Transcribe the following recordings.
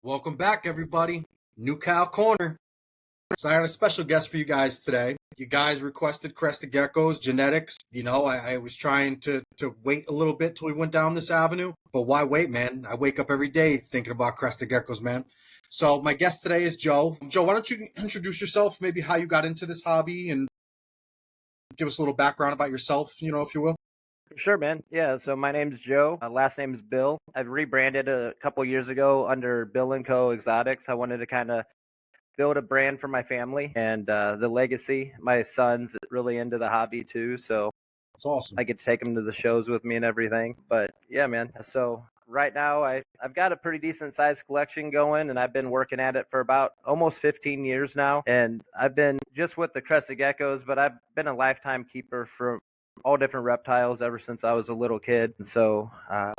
Welcome back, everybody. New Cow Corner. So I had a special guest for you guys today. You guys requested Crested Geckos genetics. I was trying to wait a little bit till we went down this avenue, but why wait, man? I wake up every day thinking about Crested Geckos, man. So my guest today is Joe. Joe, why don't you introduce yourself, maybe how you got into this hobby, and give us a little background about yourself, if you will. Sure, man. Yeah, so my name's Joe. Last name's Bill. I've rebranded a couple years ago under Bill and Co. Exotics. I wanted to kind of build a brand for my family and the legacy. My son's really into the hobby too, so It's awesome. I get to take him to the shows with me and everything. But yeah, man. So right now I've got a pretty decent sized collection going, and I've been working at it for about almost 15 years now. And I've been just with the Crested Geckos, but I've been a lifetime keeper for all different reptiles ever since I was a little kid. And so I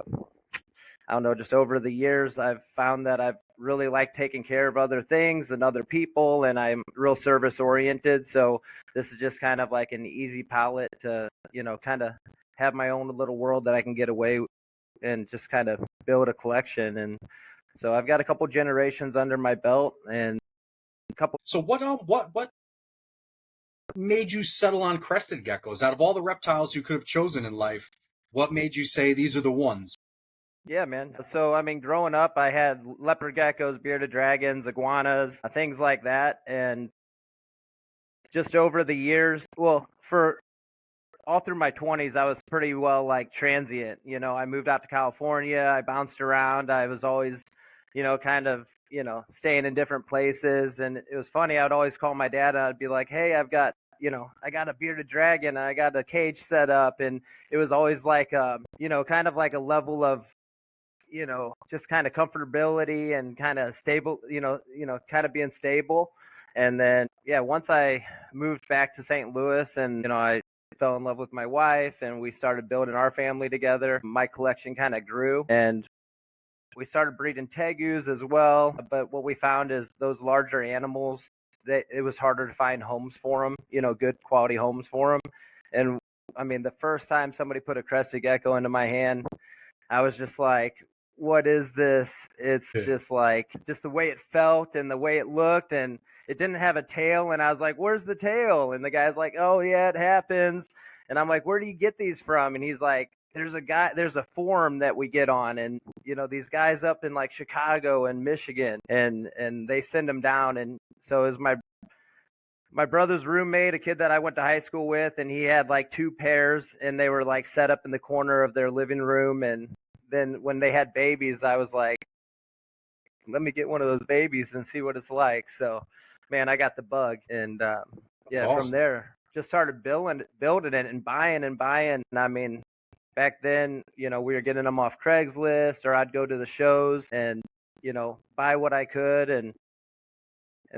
don't know, just over the years, I've found that I've really liked taking care of other things and other people, and I'm real service oriented. So this is just kind of like an easy palette to, kind of have my own little world that I can get away and just kind of build a collection. And so I've got a couple generations under my belt and a couple. So what made you settle on Crested Geckos? Out of all the reptiles you could have chosen in life, what made you say these are the ones? Yeah, man. So, I mean, growing up, I had leopard geckos, bearded dragons, iguanas, things like that. And just over the years, well, for all through my 20s, I was pretty well like transient. I moved out to California, I bounced around. I was always, kind of, staying in different places. And it was funny, I would always call my dad and I'd be like, hey, I got a bearded dragon and I got a cage set up. And it was always like, kind of like a level of, just kind of comfortability and kind of stable, kind of being stable. And then, yeah, once I moved back to St. Louis and, I fell in love with my wife and we started building our family together, my collection kind of grew and we started breeding tegus as well. But what we found is those larger animals, it was harder to find homes for them, good quality homes for them. And I mean, the first time somebody put a crested gecko into my hand, I was just like, what is this? It's just like, just the way it felt and the way it looked, and it didn't have a tail. And I was like, where's the tail? And the guy's like, oh, yeah, it happens. And I'm like, where do you get these from? And he's like, there's a forum that we get on. And, these guys up in like Chicago and Michigan, and they send them down. And so it was my brother's roommate, a kid that I went to high school with, and he had like two pairs and they were like set up in the corner of their living room. And then when they had babies, I was like, let me get one of those babies and see what it's like. So, man, I got the bug. And yeah, Awesome. from there, just started building it and buying and buying. And I mean, back then, we were getting them off Craigslist, or I'd go to the shows and, buy what I could. And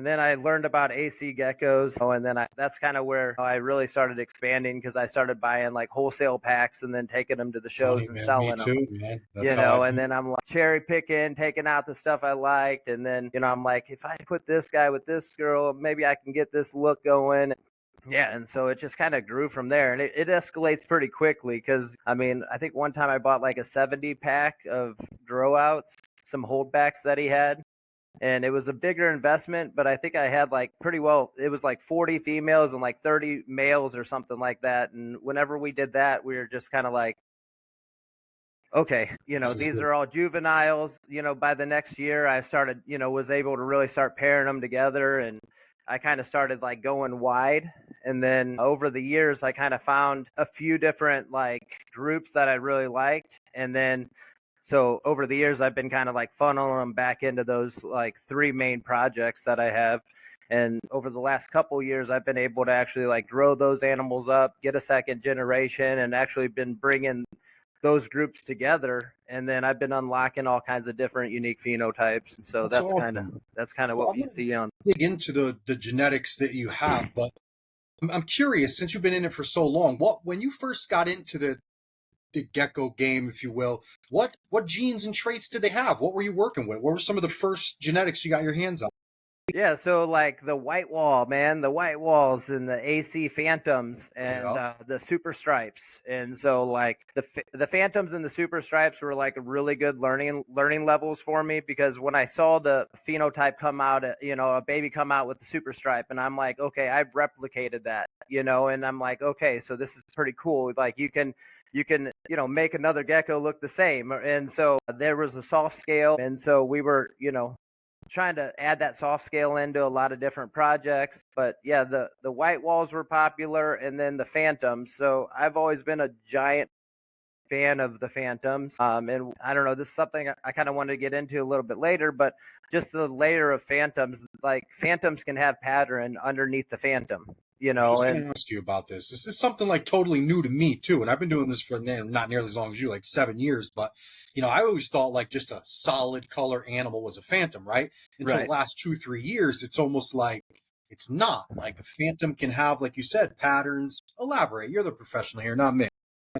then I learned about AC geckos, and then that's kind of where I really started expanding, because I started buying like wholesale packs and then taking them to the Funny, shows and man. Me selling them. too, man. That's how I And do. then I'm like cherry picking, taking out the stuff I liked, and then I'm like, if I put this guy with this girl, maybe I can get this look going. Yeah, and so it just kind of grew from there, and it escalates pretty quickly, because I mean, I think one time I bought like a 70 pack of grow outs, some holdbacks that he had, and it was a bigger investment, but I think I had like pretty well, it was like 40 females and like 30 males or something like that. And whenever we did that, we were just kind of like, okay, This is these it. are all juveniles. By the next year I started, was able to really start pairing them together, and I kind of started like going wide. And then over the years, I kind of found a few different like groups that I really liked. And then so over the years, I've been kind of like funneling them back into those like three main projects that I have. And over the last couple years, I've been able to actually like grow those animals up, get a second generation, and actually been bringing those groups together. And then I've been unlocking all kinds of different unique phenotypes. And so That's awesome. that's kind of Well, what I'm we gonna see on. dig into the genetics that you have, but I'm curious, since you've been in it for so long, when you first got into the gecko game, if you will, what genes and traits did they have? What were you working with? What were some of the first genetics you got your hands on? Yeah, so like the white wall, man, the white walls and the AC Phantoms and Yeah. the Super Stripes, and so like the Phantoms and the Super Stripes were like really good learning levels for me because when I saw the phenotype come out, a baby come out with the Super Stripe, and I'm like, okay, I've replicated that, and I'm like, okay, so this is pretty cool. Like you can make another gecko look the same, and so there was a soft scale, and so we were trying to add that soft scale into a lot of different projects. But yeah, the white walls were popular, and then the Phantoms. So I've always been a giant fan of the Phantoms. And I don't know, this is something I kind of wanted to get into a little bit later, but just the layer of Phantoms, like Phantoms can have pattern underneath the Phantom, I was just and going to ask you about this. This is something like totally new to me too, and I've been doing this for not nearly as long as you, like 7 years. But I always thought like just a solid color animal was a phantom, right? Until the right. last 2 3 years, it's almost like it's not. Like a phantom can have, like you said, patterns. Elaborate. You're the professional here, not me.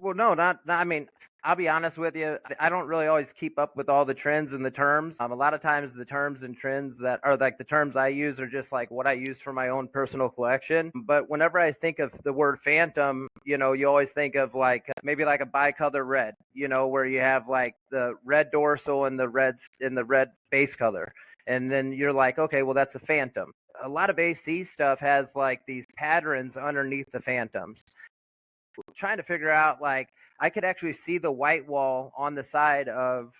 Well, no, not. I mean, I'll be honest with you. I don't really always keep up with all the trends and the terms. A lot of times the terms and trends that are like the terms I use are just like what I use for my own personal collection. But whenever I think of the word phantom, you always think of like maybe like a bicolor red, where you have like the red dorsal and the red base color. And then you're like, okay, well, that's a phantom. A lot of AC stuff has like these patterns underneath the phantoms, trying to figure out like I could actually see the white wall on the side of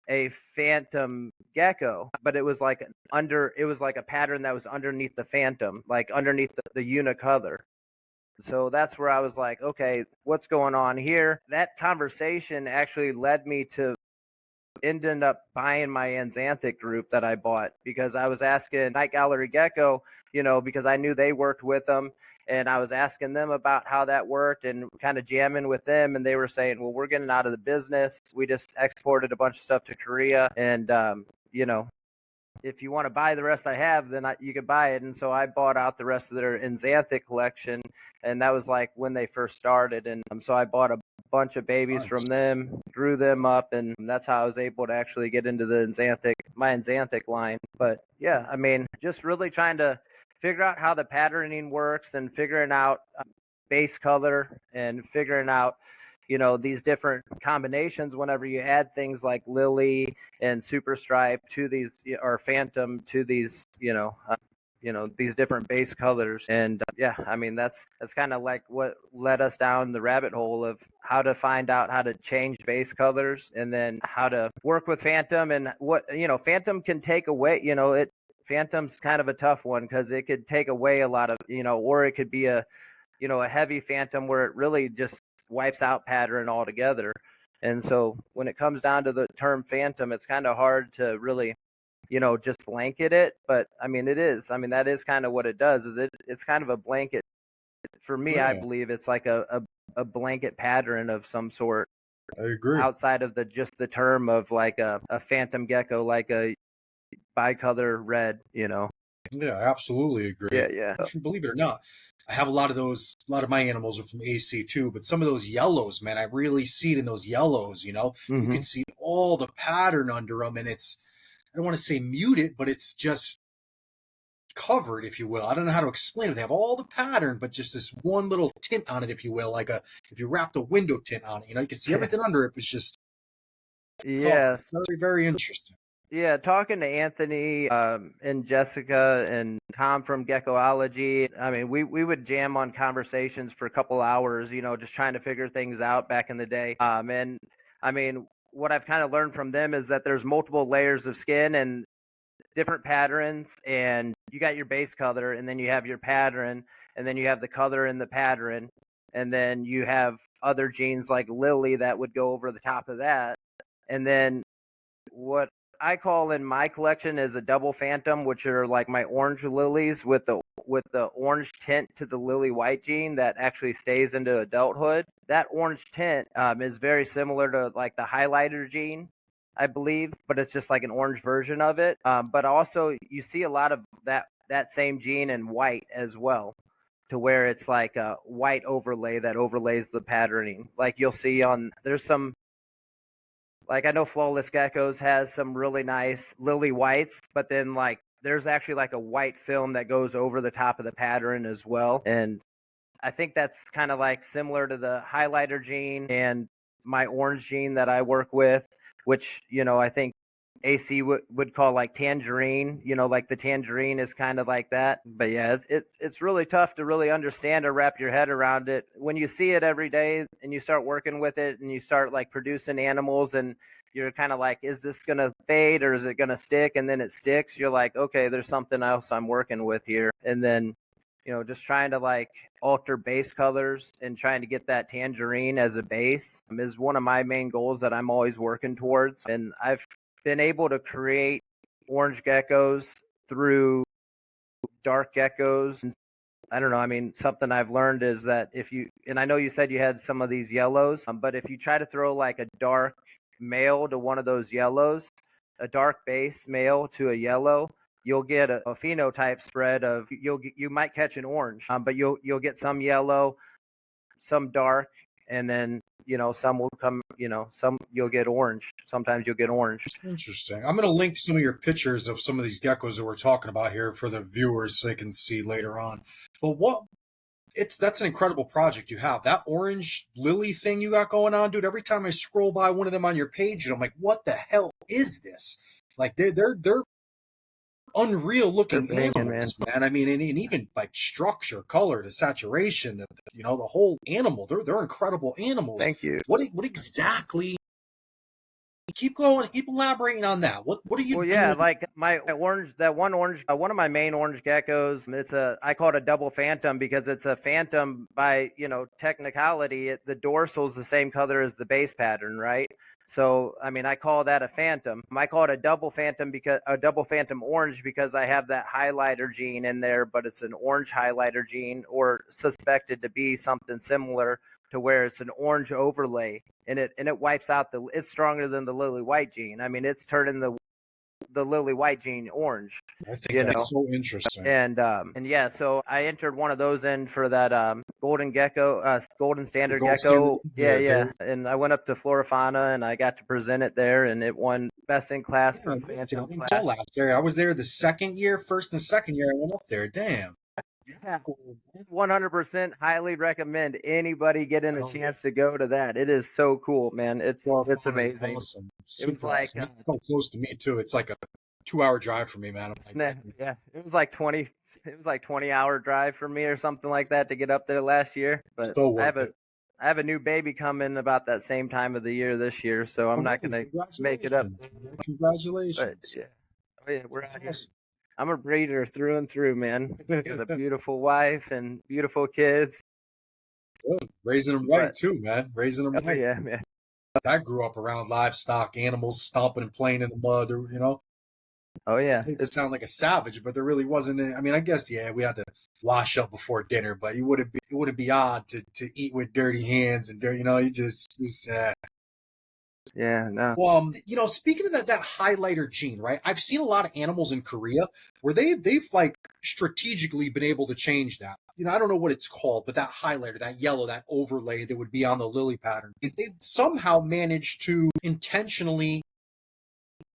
a phantom gecko, but it was like a pattern that was underneath the phantom, like underneath the unicolor. So that's where I was like, okay, what's going on here? That conversation actually led me to ended up buying my Anxanthic group that I bought because I was asking Night Gallery Gecko, because I knew they worked with them. And I was asking them about how that worked and kind of jamming with them. And they were saying, well, we're getting out of the business. We just exported a bunch of stuff to Korea. And, if you want to buy the rest I have, then you could buy it. And so I bought out the rest of their Anxanthic collection, and that was like when they first started. And so I bought a bunch of babies Nice. from them, grew them up, and that's how I was able to actually get into my Anxanthic line. But yeah, I mean, just really trying to figure out how the patterning works and figuring out base color and figuring out these different combinations whenever you add things like lily and super stripe to these or phantom to these these different base colors. And yeah, I mean that's kind of like what led us down the rabbit hole of how to find out how to change base colors and then how to work with phantom. And what phantom can take away, it phantom's kind of a tough one because it could take away a lot of, or it could be a heavy phantom where it really just wipes out pattern altogether. And so when it comes down to the term phantom, it's kind of hard to really, just blanket it. But I mean, it is. I mean, that is kind of what it does. It's kind of a blanket. For me, I Yeah, believe it's like a blanket pattern of some sort I agree. outside of the term of like a phantom gecko, like a bicolor red. Yeah, I absolutely agree. Yeah, yeah. Believe it or not, I have a lot of those. A lot of my animals are from AC too, but some of those yellows, man, I really see it in those yellows. You Mm-hmm. can see all the pattern under them, and it's, I don't want to say muted, but it's just covered, if you will. I don't know how to explain it. They have all the pattern, but just this one little tint on it, if you will, like if you wrapped a window tint on it. You can see everything under it. It's just, I thought, Yeah. very, very interesting. Yeah, talking to Anthony and Jessica and Tom from Geckoology, I mean, we would jam on conversations for a couple hours, just trying to figure things out back in the day. And I mean, what I've kind of learned from them is that there's multiple layers of skin and different patterns, and you got your base color, and then you have your pattern, and then you have the color in the pattern, and then you have other genes like Lily that would go over the top of that. And then what I call in my collection is a double phantom, which are like my orange lilies with the orange tint to the lily white gene that actually stays into adulthood. That orange tint is very similar to like the highlighter gene, I believe, but it's just like an orange version of it. But also you see a lot of that same gene in white as well, to where it's like a white overlay that overlays the patterning. Like you'll see on there's some, like I know Flawless Geckos has some really nice lily whites, but then like there's actually like a white film that goes over the top of the pattern as well. And I think that's kind of like similar to the highlighter gene and my orange gene that I work with, which, I think AC would call like tangerine, like the tangerine is kind of like that. But yeah, it's really tough to really understand or wrap your head around it. When you see it every day and you start working with it and you start like producing animals and you're kind of like, is this going to fade or is it going to stick? And then it sticks. You're like, okay, there's something else I'm working with here. And then just trying to like alter base colors and trying to get that tangerine as a base is one of my main goals that I'm always working towards. And I've been able to create orange geckos through dark geckos. And I don't know. I mean, something I've learned is that and I know you said you had some of these yellows, but if you try to throw like a dark male to one of those yellows, a dark base male to a yellow, you'll get a phenotype spread of you might catch an orange, but you'll get some yellow, some dark, and then some will come, some you'll get orange. Sometimes you'll get orange. Interesting. I'm going to link some of your pictures of some of these geckos that we're talking about here for the viewers so they can see later on. But that's an incredible project you have. That orange lily thing you got going on, dude. Every time I scroll by one of them on your page, I'm like, what the hell is this? Like they're unreal looking animals, man. I mean, and even like structure, color, the saturation, the whole animal. They're incredible animals. Thank you. What exactly? Keep going. Keep elaborating on that. What are you doing? Yeah, like my orange, one of my main orange geckos. I call it a double phantom because it's a phantom by technicality. The dorsal is the same color as the base pattern, right? So I mean, I call that a phantom. I call it a double phantom orange because I have that highlighter gene in there, but it's an orange highlighter gene or suspected to be something similar to where it's an orange overlay and it wipes out it's stronger than the lily white gene. I mean, it's turning the lily white gene orange. I think that's so interesting. And yeah, so I entered one of those in for that golden standard gecko. Yeah. And I went up to Florifauna and I got to present it there, and it won best in class for phantom class. Last year, I was there the first and second year I went up there. Damn. Yeah, 100% highly recommend anybody getting a chance to go to that. It is so cool, man. It's amazing. Awesome. It was like it's so close to me too. It's like a 2-hour drive for me, man. Yeah, it was like 20-hour drive for me or something like that to get up there last year. But I have a new baby coming about that same time of the year this year, so I'm not gonna make it up. Congratulations. But, yeah, we're out here. I'm a breeder through and through, man. Got a beautiful wife and beautiful kids. Good. Raising them right too, man. Raising them right. Oh yeah, man. I grew up around livestock, animals stomping and playing in the mud, Oh yeah. It sounded like a savage, but there really wasn't. I mean, I guess we had to wash up before dinner, but it wouldn't be odd to eat with dirty hands and dirty. You just yeah, no. Well, speaking of that highlighter gene, right? I've seen a lot of animals in Korea where they've like strategically been able to change that. I don't know what it's called, but that highlighter, that yellow, that overlay that would be on the lily pattern, they've somehow managed to intentionally,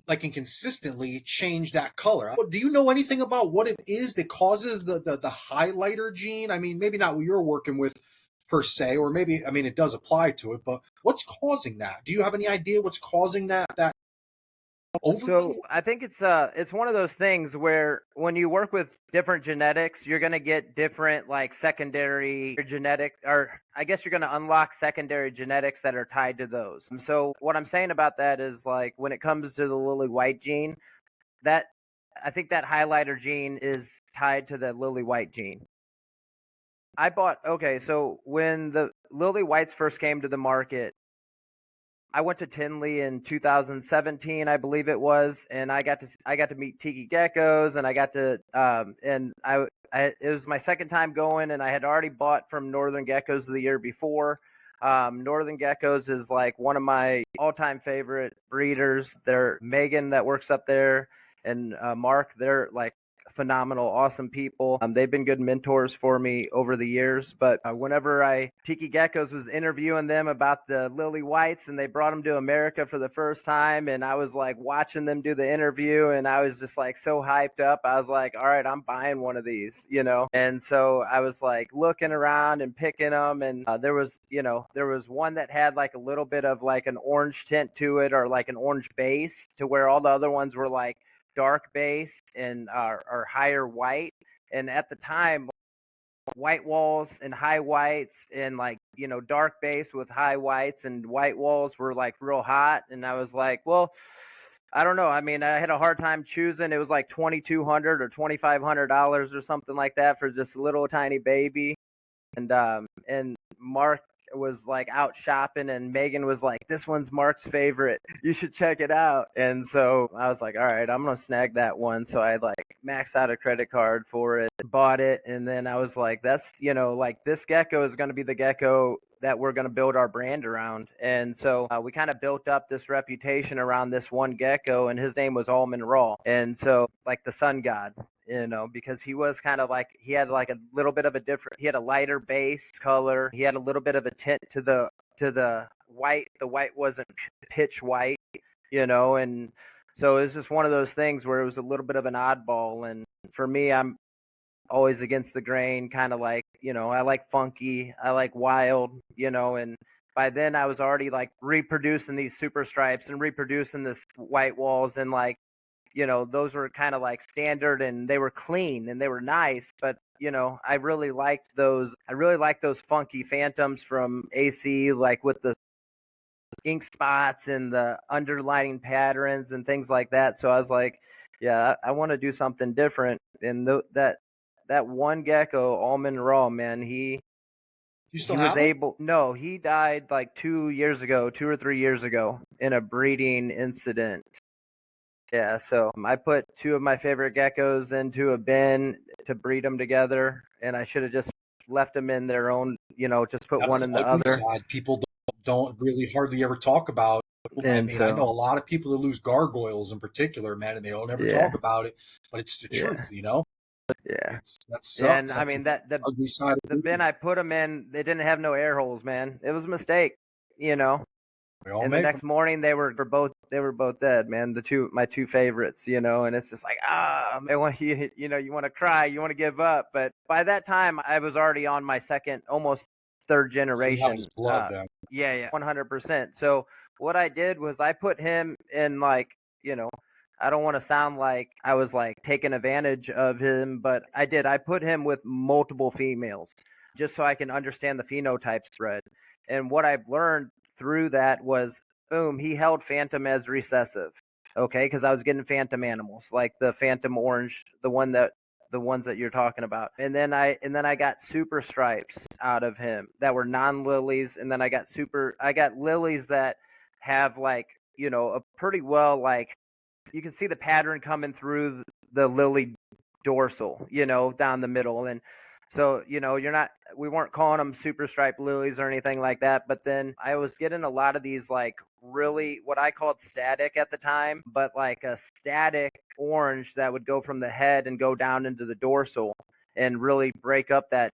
like, and consistently change that color. Do you know anything about what it is that causes the highlighter gene? I mean, maybe not what you're working with per se, or maybe, I mean, it does apply to it, but what's causing that? Do you have any idea what's causing that overlay? So I think it's one of those things where when you work with different genetics, you're going to get different like secondary genetic, or I guess you're going to unlock secondary genetics that are tied to those. And so what I'm saying about that is, like, when it comes to the lily white gene, I think that highlighter gene is tied to the lily white gene. So when the lily whites first came to the market, I went to Tinley in 2017, I believe it was, and I got to meet tiki geckos, and I got to it was my second time going, and I had already bought from Northern Geckos the year before. Northern Geckos is like one of my all-time favorite breeders. They're Megan that works up there, and Mark. They're like phenomenal, awesome people. They've been good mentors for me over the years. But whenever Tiki Geckos was interviewing them about the lily whites, and they brought them to America for the first time, and I was like watching them do the interview, and I was just like so hyped up. I was like, all right, I'm buying one of these, And so I was like looking around and picking them, and there was one that had like a little bit of like an orange tint to it, or like an orange base, to where all the other ones were like dark base and or higher white. And at the time, white walls and high whites, and like dark base with high whites and white walls were like real hot. And I was like, well, I don't know. I mean, I had a hard time choosing. It was like $2,200 or $2,500 or something like that for just a little tiny baby. And Mark was like out shopping, and Megan was like, this one's Mark's favorite, you should check it out. And so I was like, all right, I'm gonna snag that one. So I like maxed out a credit card for it, bought it, and then I was like, that's like this gecko is going to be the gecko that we're going to build our brand around. And so we kind of built up this reputation around this one gecko, and his name was Almond Raw. And so like the sun god, because he was kind of like, he had like a little bit of a different, he had a lighter base color. He had a little bit of a tint to the white. The white wasn't pitch white, and so it was just one of those things where it was a little bit of an oddball. And for me, I'm always against the grain, kind of like, I like funky, I like wild, and by then I was already like reproducing these super stripes and reproducing this white walls, and like, those were kind of like standard, and they were clean and they were nice. But, I really liked those. I really liked those funky phantoms from AC, like with the ink spots and the underlining patterns and things like that. So I was like, yeah, I want to do something different. And that one gecko, Almond Raw, man, You still he was have him? able. No, he died like 2 or 3 years ago in a breeding incident. Yeah, so I put two of my favorite geckos into a bin to breed them together, and I should have just left them in their own, just put That's one the in the ugly other. side. People don't really hardly ever talk about. I And mean, I know so, a lot of people that lose gargoyles in particular, man, and they don't ever yeah, talk about it, but it's the yeah, truth, you know? yeah. That sucks. And I That's mean the that ugly side of the bin it. I put them in, they didn't have no air holes, man. It was a mistake, you know. We all And the make them. next morning they were both dead, man. My two favorites, and it's just like, I want you want to cry, you want to give up. But by that time I was already on my second, almost third So you have generation. his blood then. Yeah, 100%. So what I did was I put him in, like, I don't want to sound like I was like taking advantage of him, but I did. I put him with multiple females just so I can understand the phenotype spread. And what I've learned through that was, boom, he held Phantom as recessive. Okay, because I was getting Phantom animals, like the Phantom Orange, the ones that you're talking about. And then I got super stripes out of him that were non-lilies, and then I got lilies that have like, a pretty well, like, you can see the pattern coming through the lily dorsal, down the middle. And so, we weren't calling them super striped lilies or anything like that. But then I was getting a lot of these, like, really what I called static at the time, but like a static orange that would go from the head and go down into the dorsal and really break up that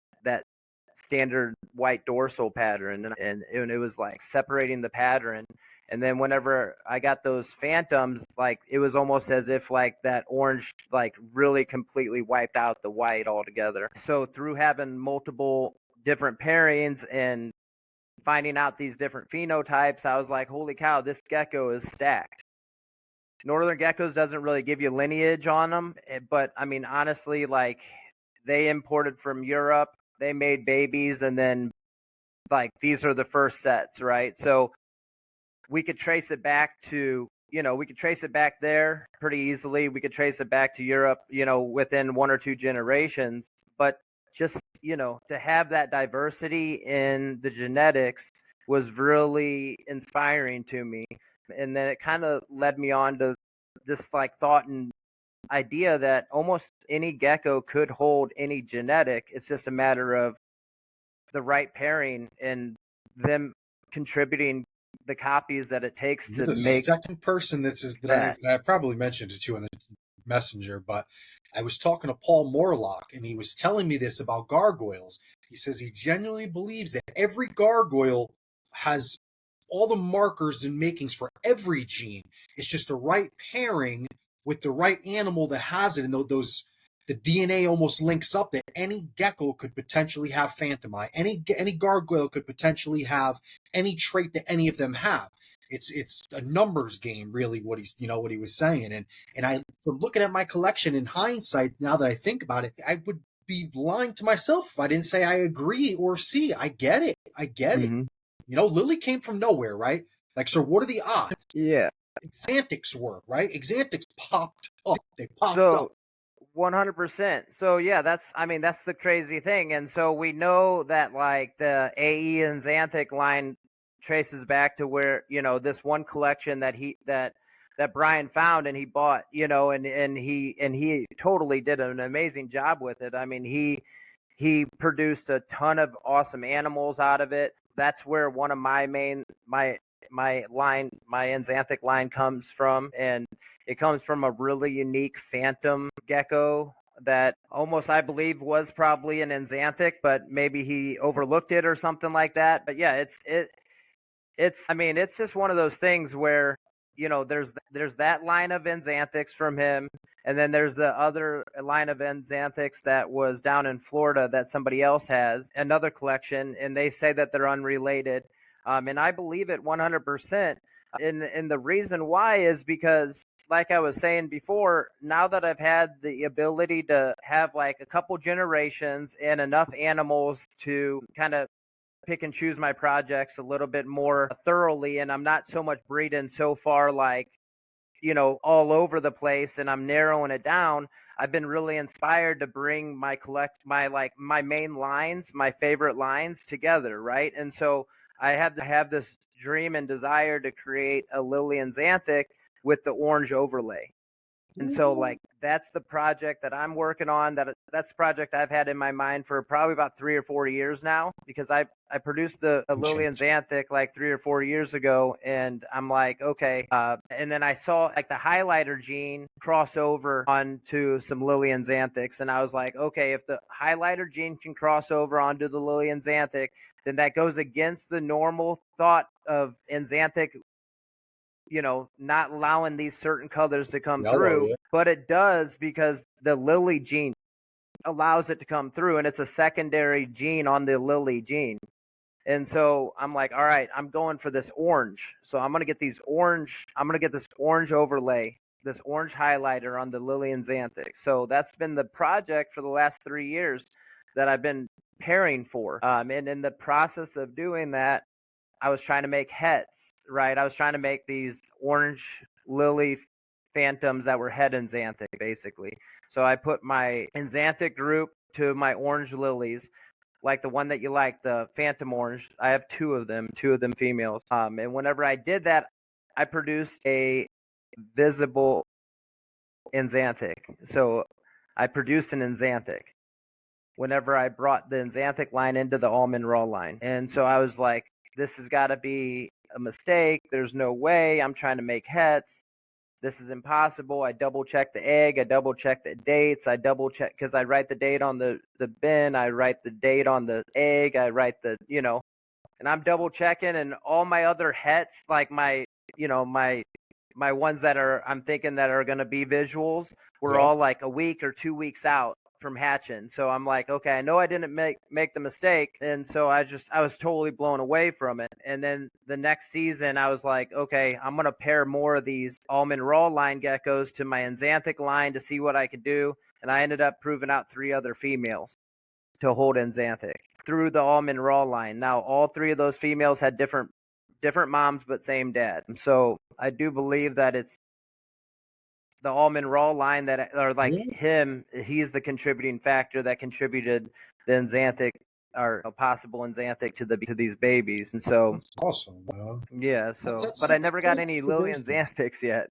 standard white dorsal pattern. And it was like separating the pattern. And then whenever I got those phantoms, like, it was almost as if like that orange like really completely wiped out the white altogether. So through having multiple different pairings and finding out these different phenotypes, I was like, holy cow, this gecko is stacked. Northern geckos doesn't really give you lineage on them, but I mean, honestly, like, they imported from Europe, they made babies, and then like these are the first sets, right? So we could trace it back to, we could trace it back there pretty easily. We could trace it back to Europe, within 1 or 2 generations. But just, to have that diversity in the genetics was really inspiring to me. And then it kind of led me on to this like thought and idea that almost any gecko could hold any genetic. It's just a matter of the right pairing and them contributing the copies that it takes You're to the make second person that that. I probably mentioned it to you in the messenger, but I was talking to Paul Morlock, and he was telling me this about gargoyles. He says he genuinely believes that every gargoyle has all the markers and makings for every gene. It's just the right pairing with the right animal that has it, and those the DNA almost links up that any gecko could potentially have phantom eye. Any gargoyle could potentially have any trait that any of them have. It's a numbers game, really. What he was saying, and I, from looking at my collection in hindsight, now that I think about it, I would be lying to myself if I didn't say I agree or see. I get it. I get it. Mm-hmm. Lily came from nowhere, right? Like, so what are the odds? Yeah. Exantics were, right? Exantics popped up. They popped up. So 100%. So yeah, that's the crazy thing. And so we know that like the AE and Xanthic line traces back to where, this one collection that Brian found and he bought, and he totally did an amazing job with it. I mean, he produced a ton of awesome animals out of it. That's where one of my Xanthic line comes from, and it comes from a really unique phantom gecko that almost, I believe, was probably an Xanthic, but maybe he overlooked it or something like that. But yeah, it's just one of those things where there's that line of Xanthics from him, and then there's the other line of Xanthics that was down in Florida that somebody else has another collection, and they say that they're unrelated, and I believe it 100%. And the reason why is because, like I was saying before, now that I've had the ability to have like a couple generations and enough animals to kind of pick and choose my projects a little bit more thoroughly, and I'm not so much breeding so far like all over the place, and I'm narrowing it down. I've been really inspired to bring my main lines, my favorite lines together, right? And so I have this dream and desire to create a Lillian Xanthic with the orange overlay. And so like that's the project that I'm working on. That's the project I've had in my mind for probably about 3 or 4 years now, because I produced a Lillian Xanthic like 3 or 4 years ago, and I'm like, okay. And then I saw like the highlighter gene cross over onto some Lillian Xanthics, and I was like, okay, if the highlighter gene can cross over onto the Lillian Xanthic, then that goes against the normal thought of Xanthic, not allowing these certain colors to come through, but it does because the Lily gene allows it to come through, and it's a secondary gene on the Lily gene. And so I'm like, all right, I'm going for this orange. So I'm going to get this orange overlay, this orange highlighter on the Lillian Xanthic. So that's been the project for the last 3 years that I've been pairing for. And in the process of doing that, I was trying to make hets, right? I was trying to make these orange lily phantoms that were het Xanthic, basically. So I put my Xanthic group to my orange lilies, like the one that you like, the phantom orange. I have two of them females. And whenever I did that, I produced a visible Xanthic. So I produced an Xanthic whenever I brought the Xanthic line into the almond raw line. And so I was like, this has got to be a mistake. There's no way. I'm trying to make hets. This is impossible. I double check the egg. I double check the dates. I double check because I write the date on the bin. I write the date on the egg. I write and I'm double checking, and all my other hets, like my ones that I'm thinking that are going to be visuals, were all like a week or 2 weeks out from hatching. So I'm like, okay, I know I didn't make the mistake, and so I was totally blown away from it. And then the next season I was like, okay, I'm gonna pair more of these almond raw line geckos to my Xanthic line to see what I could do, and I ended up proving out 3 other females to hold Xanthic through the almond raw line. Now all 3 of those females had different moms but same dad. So I do believe that it's the almond raw line that are like him. He's the contributing factor that contributed the Xanthic or a possible Xanthic to these babies. And so that's awesome, man. Yeah. So, but I never got any Lillian Xanthics yet.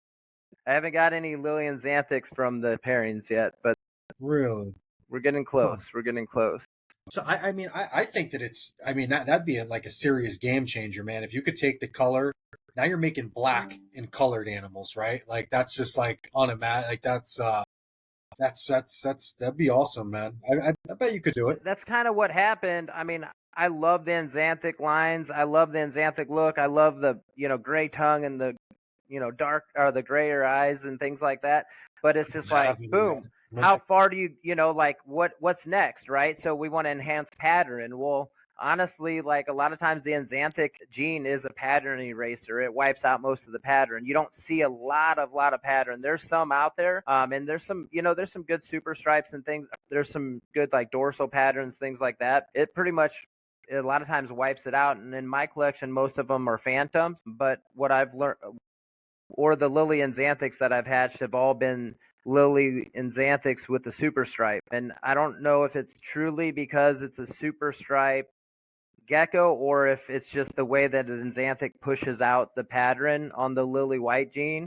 I haven't got any Lillian Xanthics from the pairings yet, but really, we're getting close. Huh. We're getting close. So I think that that'd be like a serious game changer, man. If you could take the color, now you're making black and colored animals, right? Like that's just like unimaginable. Like That'd be awesome, man. I bet you could do it. That's kind of what happened. I mean, I love the Xanthic lines. I love the Xanthic look. I love the gray tongue and the dark or the grayer eyes and things like that. But it's just like boom. How far do like what's next, right? So we want to enhance pattern. Well, honestly, like a lot of times the Xanthic gene is a pattern eraser. It wipes out most of the pattern. You don't see a lot of pattern. There's some out there, and there's some there's some good super stripes and things. There's some good like dorsal patterns, things like that. It pretty much a lot of times wipes it out. And in my collection, most of them are phantoms. But what I've learned, or the Lily and Xanthics that I've hatched, have all been Lily and Xanthics with the super stripe. And I don't know if it's truly because it's a super stripe gecko or if it's just the way that an Xanthic pushes out the pattern on the lily white gene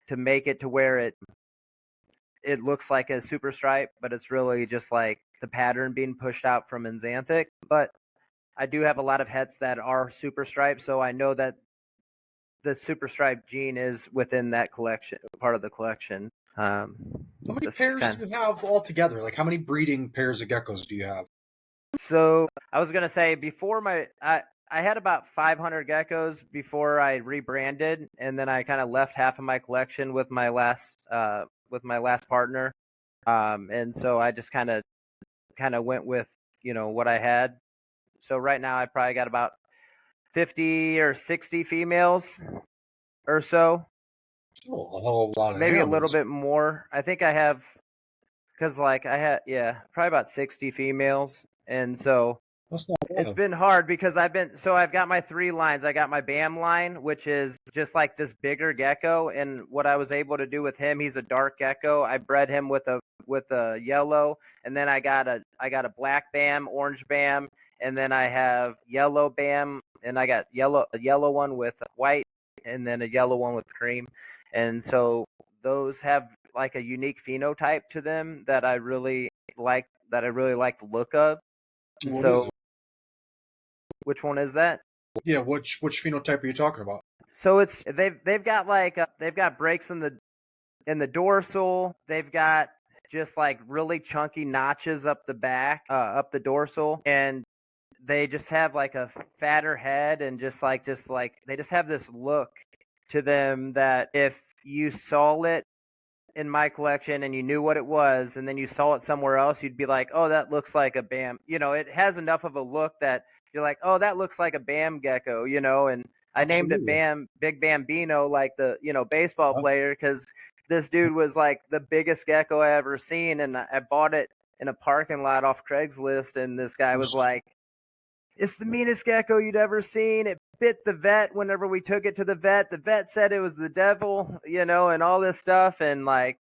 to make it to where it looks like a super stripe, but it's really just like the pattern being pushed out from an Xanthic. But I do have a lot of hets that are super stripes, so I know that the super stripe gene is within that collection, part of the collection. How many pairs do you have altogether? Like, how many breeding pairs of geckos do you have? So I was gonna say before I had about 500 geckos before I rebranded, and then I kind of left half of my collection with my last partner, and so I just kind of went with what I had. So right now I probably got about 50 or 60 females or so. Oh, a whole lot of maybe animals. A little bit more. I think I have, because like I had, probably about 60 females. And so it's been hard because I've got my 3 lines. I got my BAM line, which is just like this bigger gecko. And what I was able to do with him, he's a dark gecko. I bred him with a yellow, and then I got a black BAM, orange BAM, and then I have yellow BAM, and I got a yellow one with white, and then a yellow one with cream. And so those have like a unique phenotype to them that I really like. The look of. So, which one is that? Yeah, which phenotype are you talking about? So they've got they've got breaks in the dorsal. They've got just like really chunky notches up the back, up the dorsal, and they just have like a fatter head, and just like they just have this look to them that if you saw it in my collection and you knew what it was, and then you saw it somewhere else, you'd be like, oh, that looks like a BAM. It has enough of a look that you're like, oh, that looks like a BAM gecko, and I named it BAM, Big Bambino, like the, baseball player, because this dude was like the biggest gecko I ever seen. And I bought it in a parking lot off Craigslist. And this guy was like, it's the meanest gecko you'd ever seen. It bit the vet whenever we took it to the vet. The vet said it was the devil, and all this stuff. And like,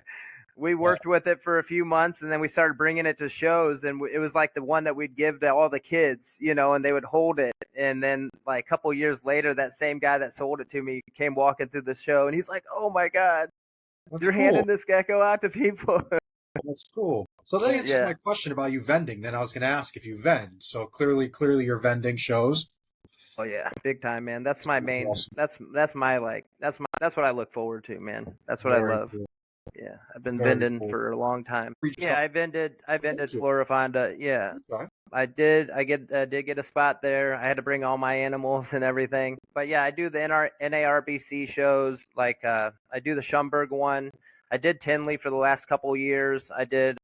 we worked with it for a few months, and then we started bringing it to shows. And it was like the one that we'd give to all the kids, and they would hold it. And then like a couple years later, that same guy that sold it to me came walking through the show, and he's like, oh my God, you're handing this gecko out to people. That's cool. So that answers my question about you vending. Then I was going to ask if you vend. So clearly you're vending shows. Oh yeah, big time, man. That's my main. Awesome. That's what I look forward to, man. That's what I love. Cool. Yeah, I've been vending for a long time. Yeah, I vended Florifonda. Yeah, okay. I did get a spot there. I had to bring all my animals and everything. But yeah, I do the NARBC shows. Like I do the Schomburg one. I did Tinley for the last couple of years. I did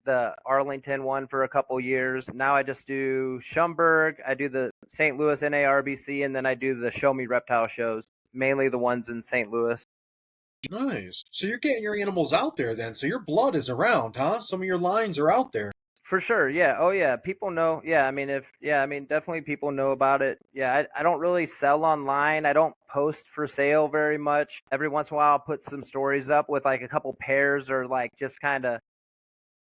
the Arlington one for a couple years. Now I just do Schomburg. I do the St. Louis NARBC, and then I do the Show Me Reptile shows, mainly the ones in St. Louis. Nice. So you're getting your animals out there then. So your blood is around, huh? Some of your lines are out there. For sure. Yeah. Oh yeah. People know. Yeah. I mean, definitely people know about it. Yeah. I don't really sell online. I don't post for sale very much. Every once in a while I'll put some stories up with like a couple pairs, or like just kind of,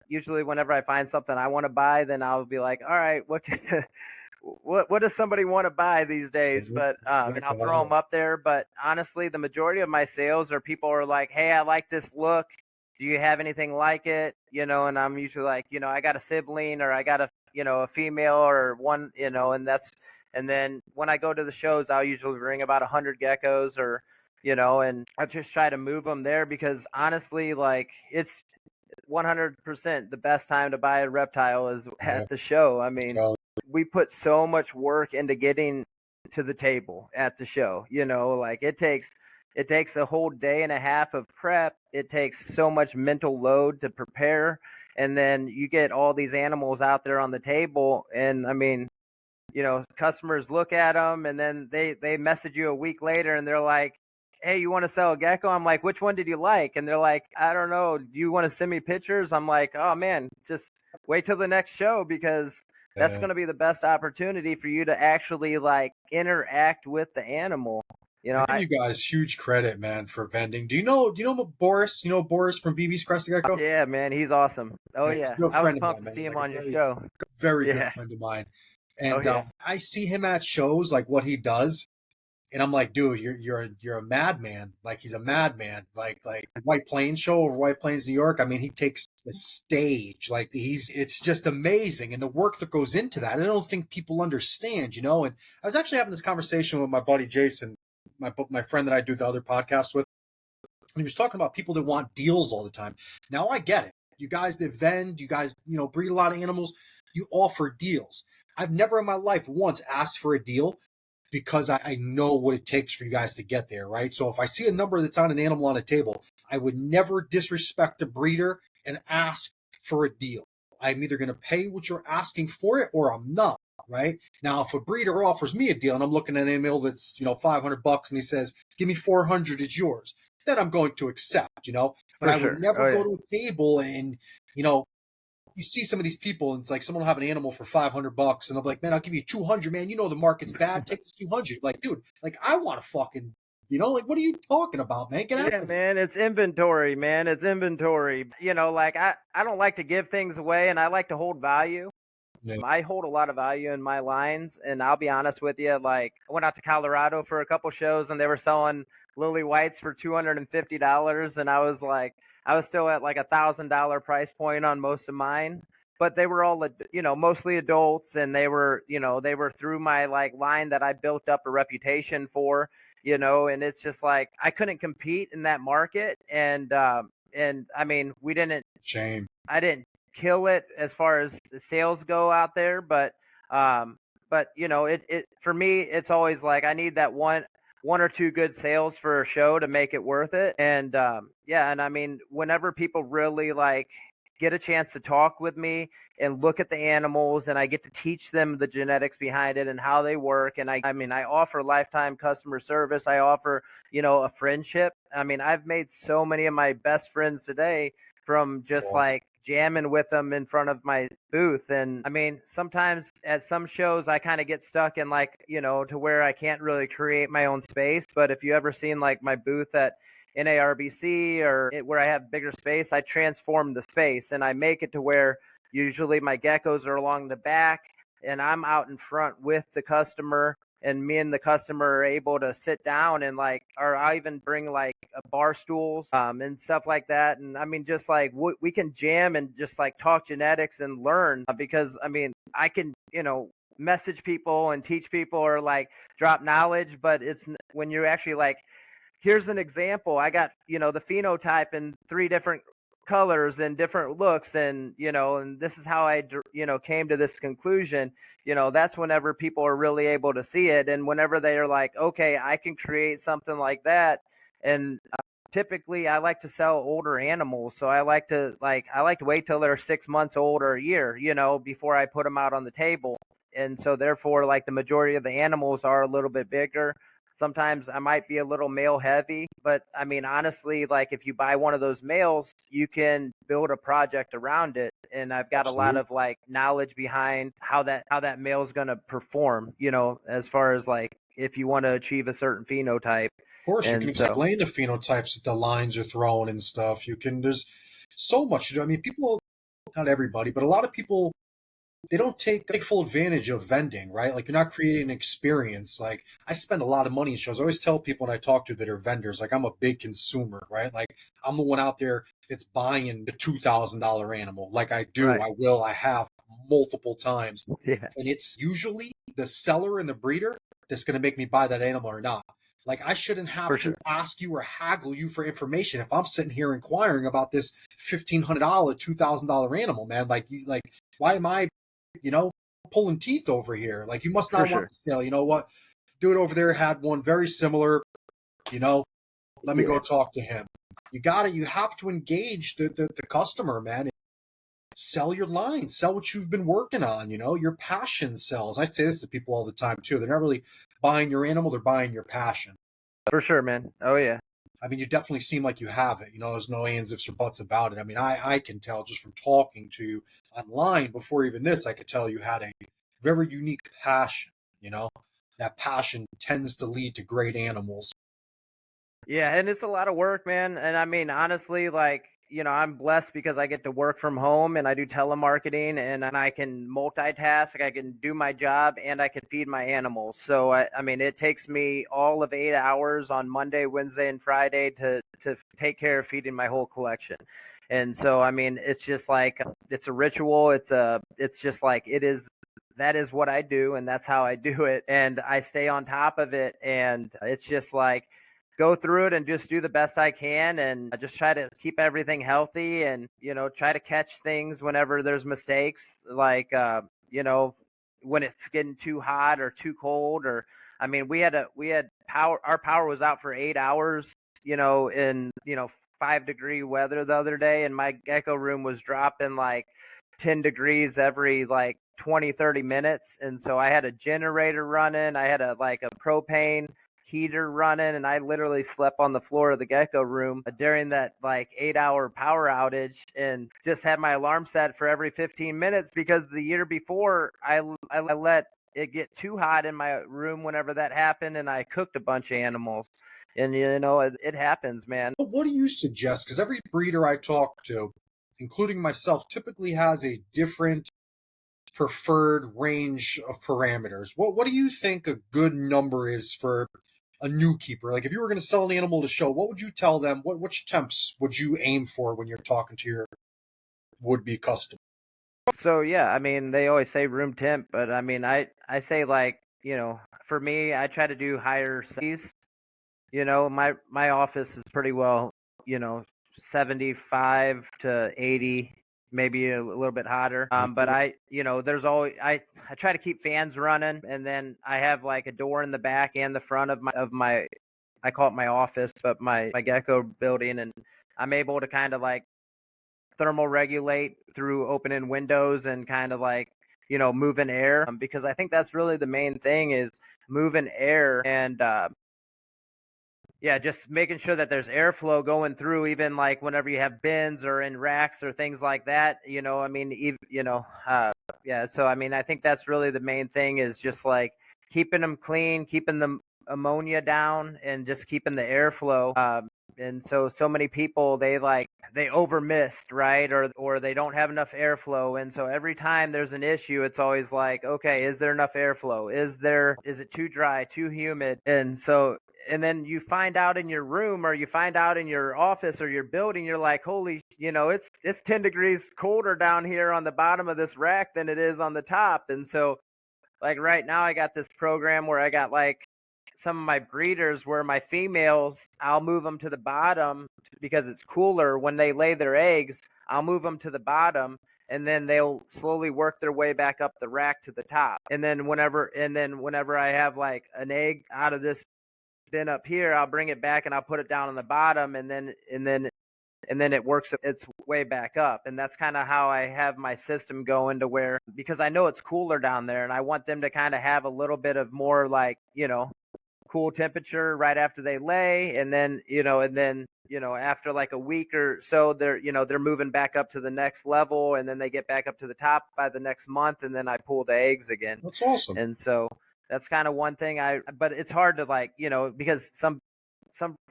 usually whenever I find something I want to buy, then I'll be like, all right, what does somebody want to buy these days? But and I'll throw them up there. But honestly, the majority of my sales are people are like, hey, I like this look. Do you have anything like it? And I'm usually like, I got a sibling, or I got a female, or one, and then when I go to the shows, I'll usually bring about 100 geckos, or, and I just try to move them there, because honestly, like 100% the best time to buy a reptile is at the show. I mean, So, we put so much work into getting to the table at the show. Like it takes a whole day and a half of prep. It takes so much mental load to prepare, and then you get all these animals out there on the table, and I mean, customers look at them and then they message you a week later and they're like, "Hey, you want to sell a gecko?" I'm like, "Which one did you like?" And they're like, "I don't know. Do you want to send me pictures?" I'm like, "Oh man, just wait till the next show because that's yeah. going to be the best opportunity for you to actually like interact with the animal." I give I you guys huge credit, man, for vending. Do you know Boris? You know Boris from BB's Crested Gecko? Yeah, man, he's awesome. Oh Yeah, he's a yeah, good I was friend of pumped mine, to man. see him Like a on your very, show. very good Yeah. friend of mine. Oh And yeah. I see him at shows, like what he does, and I'm like, dude, you're a madman. Like he's a madman. Like White Plains show over White Plains, New York. I mean, he takes the stage. Like it's just amazing, and the work that goes into that. I don't think people understand, you know. And I was actually having this conversation with my buddy Jason, my friend that I do the other podcast with. And he was talking about people that want deals all the time. Now I get it. You guys that vend, you guys, breed a lot of animals, you offer deals. I've never in my life once asked for a deal because I know what it takes for you guys to get there, right? So if I see a number that's on an animal on a table, I would never disrespect a breeder and ask for a deal. I'm either going to pay what you're asking for it or I'm not, right? Now, if a breeder offers me a deal and I'm looking at an animal that's, $500 and he says, give me 400, it's yours, then I'm going to accept, but For I would sure. never Oh go yeah. to a table and, you know, you see some of these people and it's like someone will have an animal for $500 and they'll be like, man, I'll give you 200, man. You know, the market's bad. Take this 200. Like, dude, like I want to fucking, like, what are you talking about, man? Get out Yeah, of here. man, it's inventory, man. It's inventory. Like I don't like to give things away and I like to hold value. Yeah. I hold a lot of value in my lines, and I'll be honest with you. Like, I went out to Colorado for a couple shows, and they were selling lily whites for $250, and I was still at like $1,000 price point on most of mine. But they were all, mostly adults, and they were through my like line that I built up a reputation for, and it's just like I couldn't compete in that market, and I mean, Shame. I didn't kill it as far as the sales go out there, um, but it for me, it's always like I need that one or two good sales for a show to make it worth it. And yeah, and I mean, whenever people really like get a chance to talk with me and look at the animals and I get to teach them the genetics behind it and how they work, and I mean, I offer lifetime customer service. I offer, a friendship. I mean, I've made so many of my best friends today from It's just awesome. like jamming with them in front of my booth. And I mean, sometimes at some shows, I kind of get stuck in like, to where I can't really create my own space. But if you ever seen like my booth at NARBC where I have bigger space, I transform the space and I make it to where usually my geckos are along the back and I'm out in front with the customer, and me and the customer are able to sit down and like, or I even bring like bar stools, and stuff like that. And I mean, just like we can jam and just like talk genetics and learn, because I mean, I can, message people and teach people or like drop knowledge, but it's when you're actually like, here's an example. I got, the phenotype in three different colors and different looks, and and this is how I came to this conclusion. That's whenever people are really able to see it, and whenever they are like, okay, I can create something like that. And typically I like to sell older animals, so I like to wait till they're 6 months old or a year, before I put them out on the table. And so therefore, like, the majority of the animals are a little bit bigger. Sometimes I might be a little male heavy, but I mean, honestly, like, if you buy one of those males, you can build a project around it. And I've got a lot Absolutely. of like knowledge behind how that male's going to perform, as far as like if you want to achieve a certain phenotype. Of course, you can And so, explain the phenotypes that the lines are thrown and stuff. There's so much to do. I mean, people, not everybody, but a lot of people, they don't take full advantage of vending, right? Like you're not creating an experience. Like I spend a lot of money in shows. I always tell people when I talk to that are vendors, like I'm a big consumer, right? Like I'm the one out there that's buying the $2,000 animal. Like I do, right. I will, I have multiple times. Yeah, And it's usually the seller and the breeder that's going to make me buy that animal or not. Like I shouldn't have for to sure. ask you or haggle you for information if I'm sitting here inquiring about this $1,500, $2,000 animal, man. Like you, like why am I, you know, pulling teeth over here? Like you must For not want sure. the sale. You know what? Dude over there had one very similar. You know, let me go Yeah. talk to him. You got it. You have to engage the customer, man. Sell your line, sell what you've been working on. You know, your passion sells. I say this to people all the time too. They're not really buying your animal; they're buying your passion. For sure, man. Oh yeah. I mean, you definitely seem like you have it. You know, there's no ands, ifs, or buts about it. I mean, I can tell just from talking to you online before even this, I could tell you had a very unique passion. You know, that passion tends to lead to great animals. Yeah, and it's a lot of work, man. And I mean, honestly, like, I'm blessed because I get to work from home and I do telemarketing and I can multitask. I can do my job and I can feed my animals. So, I mean, it takes me all of 8 hours on Monday, Wednesday, and Friday to take care of feeding my whole collection. And so, I mean, it's just like, it's a ritual. It's just like, that is what I do and that's how I do it. And I stay on top of it. And it's just like, go through it and just do the best I can and just try to keep everything healthy and try to catch things whenever there's mistakes like when it's getting too hot or too cold or I mean we had power, our power was out for 8 hours in 5-degree weather the other day and my gecko room was dropping like 10 degrees every like 20-30 minutes and so I had a generator running, I had a propane heater running and I literally slept on the floor of the gecko room during that like 8-hour power outage and just had my alarm set for every 15 minutes because the year before I let it get too hot in my room whenever that happened and I cooked a bunch of animals and it happens, man. What do you suggest? Because every breeder I talk to, including myself, typically has a different preferred range of parameters. What do you think a good number is for a new keeper? Like if you were going to sell an animal to show, what would you tell them? Which temps would you aim for when you're talking to your would be customer? So yeah, I mean they always say room temp, but I mean I say like, for me I try to do higher seas. My office is pretty well, you know, 75 to 80, maybe a little bit hotter. But there's always I try to keep fans running, and then I have like a door in the back and the front of my I call it my office, but my gecko building, and I'm able to kind of like thermal regulate through opening windows and kind of like moving air because I think that's really the main thing is moving air and yeah, just making sure that there's airflow going through, even like whenever you have bins or in racks or things like that. I mean, yeah. So I mean, I think that's really the main thing is just like keeping them clean, keeping the ammonia down, and just keeping the airflow. And so many people they over mist, right, or they don't have enough airflow, and so every time there's an issue, it's always like, okay, is there enough airflow? Is it too dry, too humid? And then you find out in your room or you find out in your office or your building, you're like, holy, it's 10 degrees colder down here on the bottom of this rack than it is on the top. And so like right now I got this program where I got like some of my breeders where my females, I'll move them to the bottom because it's cooler when they lay their eggs. I'll move them to the bottom and then they'll slowly work their way back up the rack to the top. And then whenever I have like an egg out of this bin up here, I'll bring it back and I'll put it down on the bottom, and then it works its way back up. And that's kind of how I have my system going to where, because I know it's cooler down there and I want them to kind of have a little bit of more like, cool temperature right after they lay. And then after like a week or so, they're moving back up to the next level and then they get back up to the top by the next month. And then I pull the eggs again. That's awesome. And so that's kind of one thing but it's hard to like, because some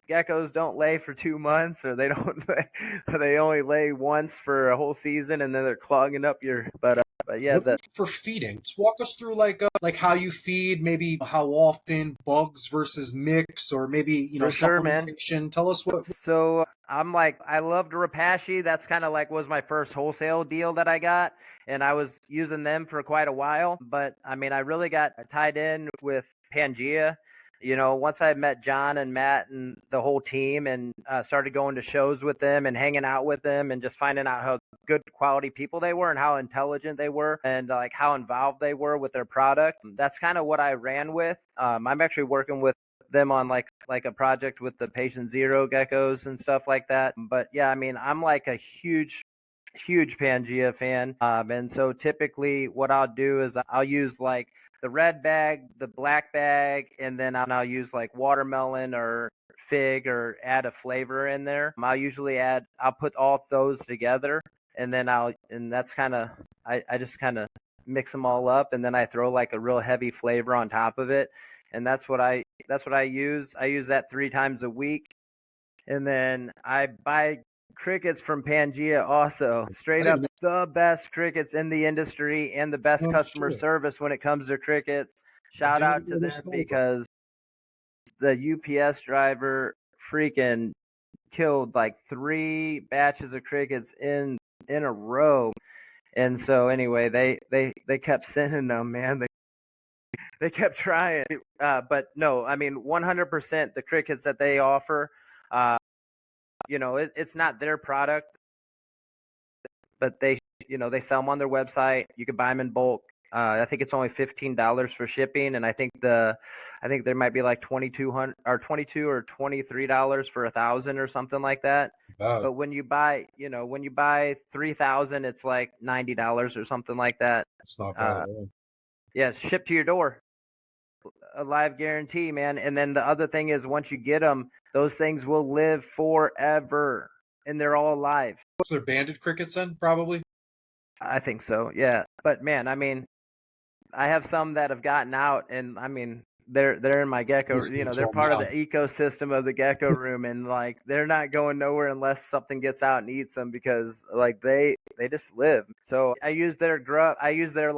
geckos don't lay for 2 months or they don't lay, or they only lay once for a whole season and then they're clogging up your, but yeah, What for feeding? Just walk us through like how you feed, maybe how often, bugs versus mix, or maybe for sure, man. supplementation. Tell us what. So I'm like, I loved Rapashi. That's kind of like was my first wholesale deal that I got. And I was using them for quite a while. But I mean, I really got tied in with Pangea. once I met John and Matt and the whole team and started going to shows with them and hanging out with them and just finding out how good quality people they were and how intelligent they were and like how involved they were with their product, that's kind of what I ran with. I'm actually working with them on like a project with the patient zero geckos and stuff like that. But yeah, I mean, I'm like a huge Pangea fan. And so typically what I'll do is I'll use like the red bag, the black bag, and then I'll use like watermelon or fig or add a flavor in there. I'll put all those together and then that's kind of, I just kind of mix them all up and then I throw like a real heavy flavor on top of it. And that's what I use. I use that 3 times a week. And then I buy crickets from Pangea also. Straight up the best crickets in the industry and the best customer service when it comes to crickets. Shout out to them because the UPS driver freaking killed like 3 batches of crickets in a row. And so anyway, they kept sending them, man. They kept trying. But no, I mean 100% the crickets that they offer, it's not their product, but they sell them on their website. You can buy them in bulk. I think it's only $15 for shipping, and I think there might be like $22 or $23 for 1,000 or something like that. But when you buy 3,000, it's like $90 or something like that. It's not bad at all. Yeah, it's shipped to your door. A live guarantee, man. And then the other thing is once you get them, those things will live forever and they're all alive. So they're banded crickets then, probably? I think so, yeah. But man, I mean, I have some that have gotten out and I mean, they're in my gecko, they're part of the ecosystem of the gecko room and like they're not going nowhere unless something gets out and eats them because like they just live. So I use their grub, I use their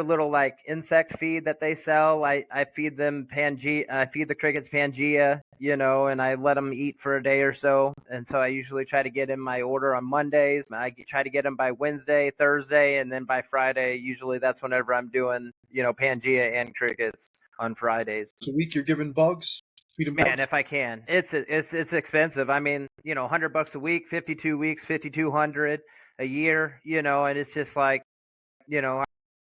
little like insect feed that they sell. I feed them Pangea. I feed the crickets Pangea, and I let them eat for a day or so. And so I usually try to get in my order on Mondays. I try to get them by Wednesday, Thursday, and then by Friday. Usually that's whenever I'm doing, Pangea and crickets on Fridays. It's a week you're giving bugs? Feed them Man, if I can. It's expensive. I mean, $100 a week, 52 weeks, 5,200 a year, and it's just like,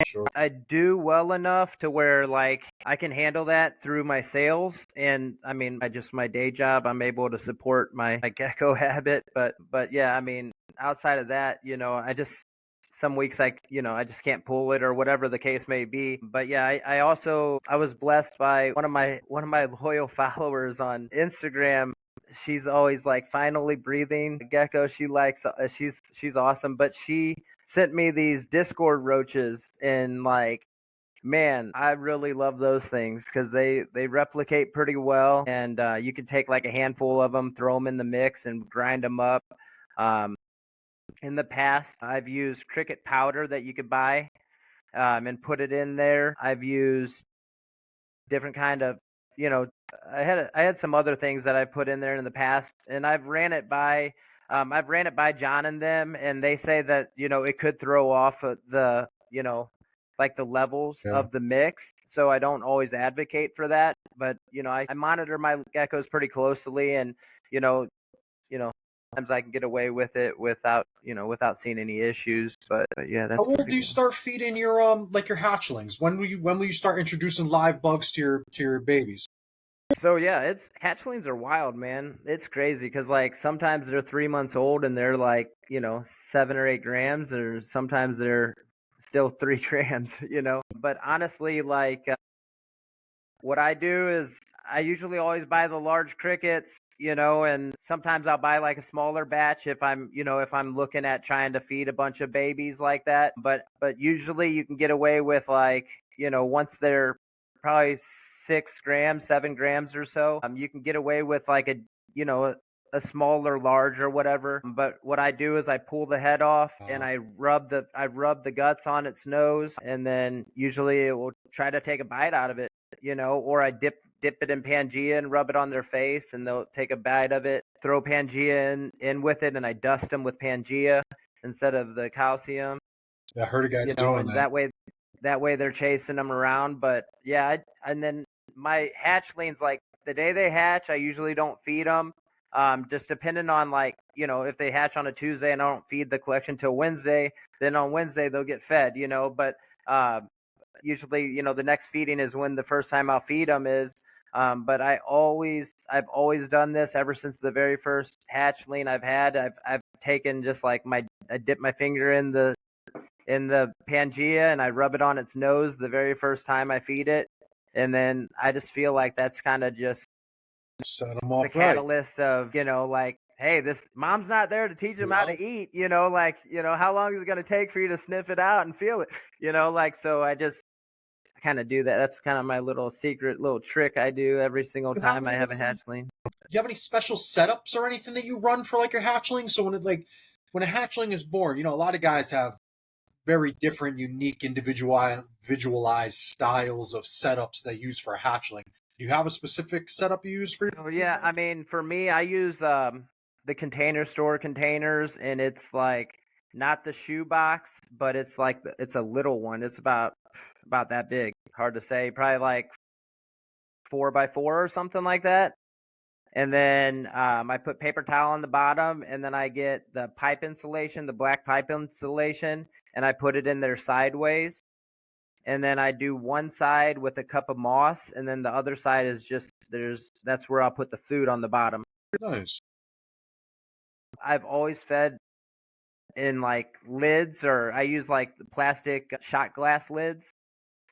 Sure. I do well enough to where like I can handle that through my sales and I mean my day job I'm able to support my gecko habit but yeah I mean outside of that I just some weeks I just can't pull it or whatever the case may be but yeah I was blessed by one of my loyal followers on Instagram. She's always like finally breathing gecko. She likes she's awesome but she sent me these Discord roaches and like man I really love those things because they replicate pretty well and you can take like a handful of them, throw them in the mix and grind them up. In the past I've used cricket powder that you could buy and put it in there. I've used different kind of I had some other things that I put in there in the past and I've ran it by John and them, and they say that it could throw off the like the levels of the mix. So I don't always advocate for that, but I monitor my geckos pretty closely, and sometimes I can get away with it without seeing any issues. But yeah, that's. How old do you start feeding your your hatchlings? When will you start introducing live bugs to your babies? So yeah, hatchlings are wild, man. It's crazy because like sometimes they're 3 months old and they're like 7 or 8 grams, or sometimes they're still 3 grams. But honestly, like what I do is I usually always buy the large crickets, and sometimes I'll buy like a smaller batch if I'm looking at trying to feed a bunch of babies like that. But usually you can get away with like once they're probably 6 grams, 7 grams or so. You can get away with like a smaller large or whatever. But what I do is I pull the head off and I rub the guts on its nose, and then usually it will try to take a bite out of it, or I dip it in Pangea and rub it on their face, and they'll take a bite of it. Throw Pangea in with it, and I dust them with Pangea instead of the calcium. Yeah, I heard a guy doing that. That way that way they're chasing them around. But yeah, and then my hatchlings, like the day they hatch, I usually don't feed them. Just depending on, like, if they hatch on a Tuesday and I don't feed the collection till Wednesday, then on Wednesday they'll get fed. But usually, the next feeding is when the first time I'll feed them is. But I've always done this ever since the very first hatchling I've had. I've taken just like I dip my finger in the Pangea and I rub it on its nose the very first time I feed it, and then I just feel like that's kind of just Set them off the catalyst of, like, hey, this mom's not there to teach them how to eat, like, how long is it going to take for you to sniff it out and feel it, like, so I just kind of do that. That's kind of my little secret little trick I do every single time I have a hatchling. Do you have any special setups or anything that you run for like your hatchling? So when a hatchling is born, a lot of guys have very different, unique, individualized styles of setups they use for a hatchling. Do you have a specific setup you use for your? So yeah, I mean, for me, I use the Container Store containers, and it's like not the shoe box, but it's like it's a little one. It's about that big. Hard to say, probably like 4x4 or something like that. And then I put paper towel on the bottom, and then I get the pipe insulation, the black pipe insulation, and I put it in there sideways. And then I do one side with a cup of moss, and then the other side is just that's where I'll put the food on the bottom. Nice. I've always fed in like lids, or I use like the plastic shot glass lids,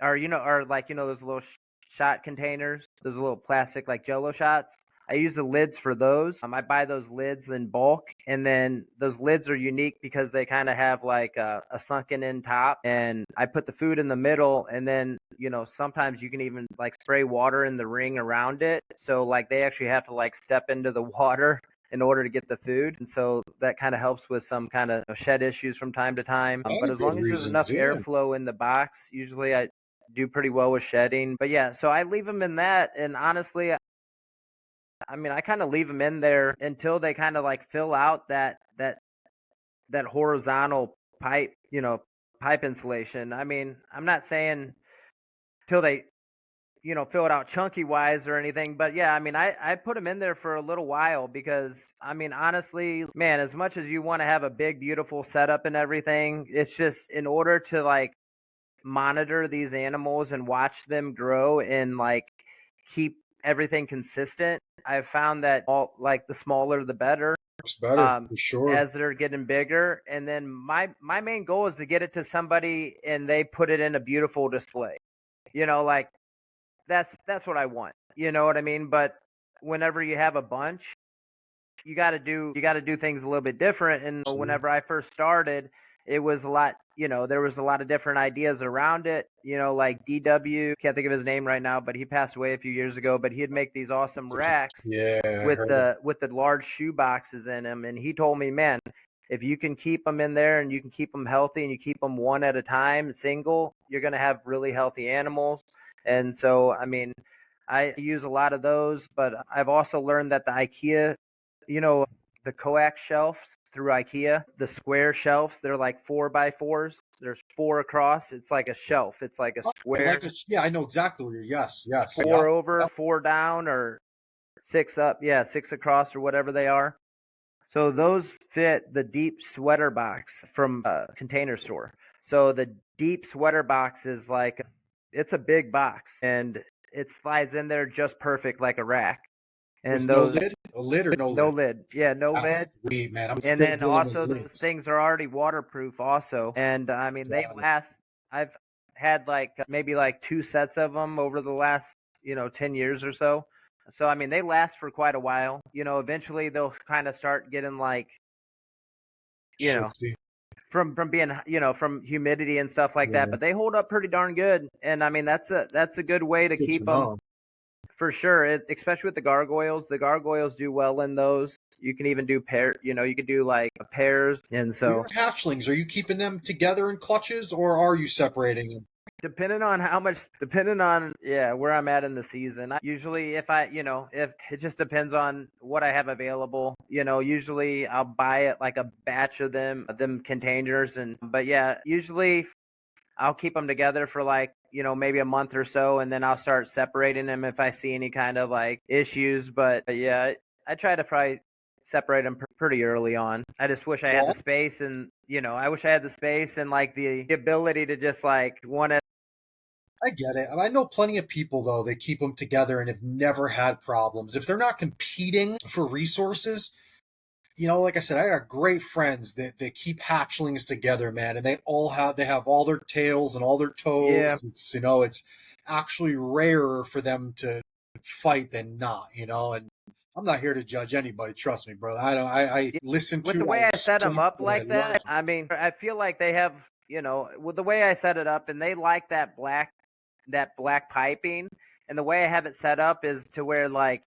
or those little shot containers, those little plastic like Jello shots. I use the lids for those. I buy those lids in bulk, and then those lids are unique because they kind of have like a sunken in top, and I put the food in the middle, and then sometimes you can even like spray water in the ring around it, so like they actually have to like step into the water in order to get the food, and so that kind of helps with some kind of shed issues from time to time. But as long as there's enough airflow in the box, usually I do pretty well with shedding. But yeah, so I leave them in that, and honestly, I mean, I kind of leave them in there until they kind of like fill out that horizontal pipe, pipe insulation. I mean, I'm not saying till they, fill it out chunky wise or anything, but yeah, I mean, I put them in there for a little while because, I mean, honestly, man, as much as you want to have a big, beautiful setup and everything, it's just in order to like monitor these animals and watch them grow and like keep everything consistent. I've found that the smaller the better. It's better for sure. As they're getting bigger, and then my main goal is to get it to somebody and they put it in a beautiful display. Like that's what I want. You know what I mean? But whenever you have a bunch, you got to do things a little bit different. And whenever I first started, it was a lot, there was a lot of different ideas around it, like DW, can't think of his name right now, but he passed away a few years ago, but he'd make these awesome racks with the large shoe boxes in them. And he told me, man, if you can keep them in there and you can keep them healthy and you keep them one at a time, single, you're going to have really healthy animals. And so, I mean, I use a lot of those, but I've also learned that the IKEA, the coax shelves through IKEA, the square shelves, they're like 4x4s. There's 4 across. It's like a shelf. It's like a square. Yeah, I know exactly where you're. Yes. 4 over, 4 down, or 6 up. Yeah, 6 across or whatever they are. So those fit the deep sweater box from Container Store. So the deep sweater box is like, it's a big box and it slides in there just perfect like a rack. And those a lid or no lid? No lid. Yeah, no That's lid. sweet, man. And then also those things are already waterproof also. And I mean, they last, I've had like maybe like 2 sets of them over the last, 10 years or so. So, I mean, they last for quite a while. Eventually they'll kind of start getting like, from being, from humidity and stuff like that, but they hold up pretty darn good. And I mean, that's a good way to keep them. For sure, especially with the gargoyles. The gargoyles do well in those. You can even do you could do like pairs. And so your hatchlings, are you keeping them together in clutches or are you separating them? Depending on where I'm at in the season. Usually if it just depends on what I have available. Usually I'll buy it like a batch of them containers, but yeah, usually I'll keep them together for like, maybe a month or so, and then I'll start separating them if I see any kind of like issues. But yeah, I try to probably separate them pretty early on. I just wish I had the Well, space, and I wish I had the space and like the ability to just like one at. I get it. I know plenty of people though, they keep them together and have never had problems. If they're not competing for resources, like I said, I got great friends that keep hatchlings together, man, and they have all their tails and all their Yeah, toes. It's actually rarer for them to fight than not, and I'm not here to judge anybody, trust me, brother. I yeah. listen With the to, I way I set them respect, up and I like love. that, I mean, I feel like they have, with the way I set it up, and they like that black piping, and the way I have it set up is to where like,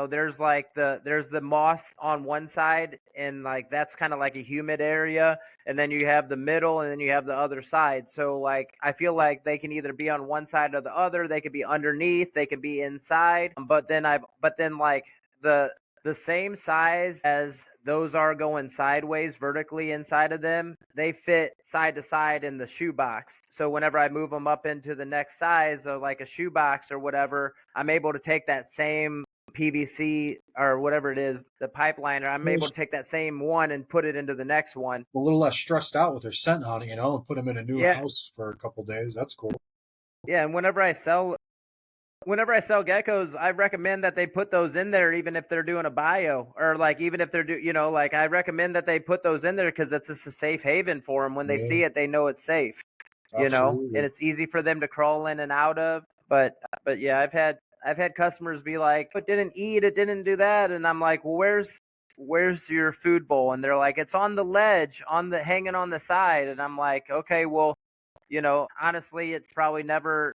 there's like there's the moss on one side, and like that's kind of like a humid area, and then you have the middle, and then you have the other side. So like I feel like they can either be on one side or the other. They could be underneath, they could be inside. But then like the same size as those are going sideways vertically inside of them, they fit side to side in the shoebox. So whenever I move them up into the next size, of like a shoebox or whatever, I'm able to take that same PVC or whatever it is, the pipeline, I'm able to take that same one and put it into the next one. A little less stressed out with their scent hunting, and put them in a new Yeah, house for a couple days. That's cool. yeah. And whenever I sell geckos, I recommend that they put those in there, even if they're doing a bio, or like even if they're like I recommend that they put those in there because it's just a safe haven for them. When they Yeah, see it, they know it's safe, and absolutely. it's easy for them to crawl in and out of. But yeah, I've had customers be like, "It didn't eat, it didn't do that," and I'm like, "Well, where's your food bowl?" And they're like, "It's on the ledge, hanging on the side." And I'm like, "Okay, well, honestly, it's probably never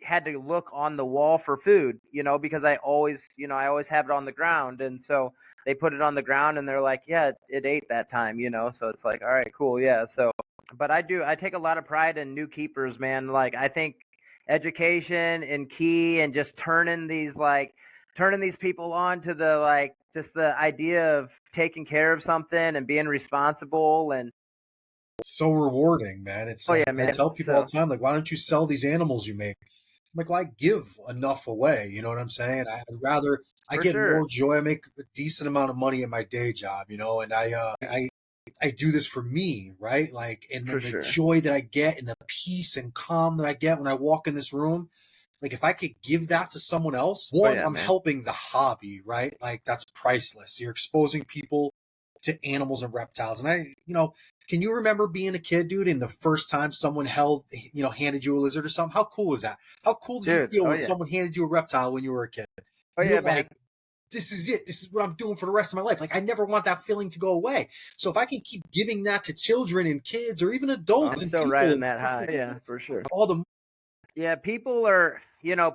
had to look on the wall for food, because I always have it on the ground." And so they put it on the ground, and they're like, "Yeah, it ate that time," So it's like, all right, cool, yeah. So, but I take a lot of pride in new keepers, man. Like I think education and key, and just turning these people on to the like just the idea of taking care of something and being responsible. And It's so rewarding, man. It's oh like yeah, I man. tell people all So the time, like, why don't you sell these animals you make? I'm like, well, I give enough away. You know what I'm saying? I for get sure, more joy. I make a decent amount of money in my day job, and I do this for me, right? Like, and for then the sure. joy that I get and the peace and calm that I get when I walk in this room, like if I could give that to someone else, Oh one, yeah, I'm man. helping the hobby, right? Like that's priceless. You're exposing people to animals and reptiles. And can you remember being a kid, dude, and the first time someone handed you a lizard or something? How cool was that? How cool did you Dude, feel oh when yeah. someone handed you a reptile when you were a kid? Oh You yeah, were man. like, this is it. This is what I'm doing for the rest of my life. Like, I never want that feeling to go away. So if I can keep giving that to children and kids or even adults I'm and still people riding and that high. Yeah, for sure. all the Yeah, people are,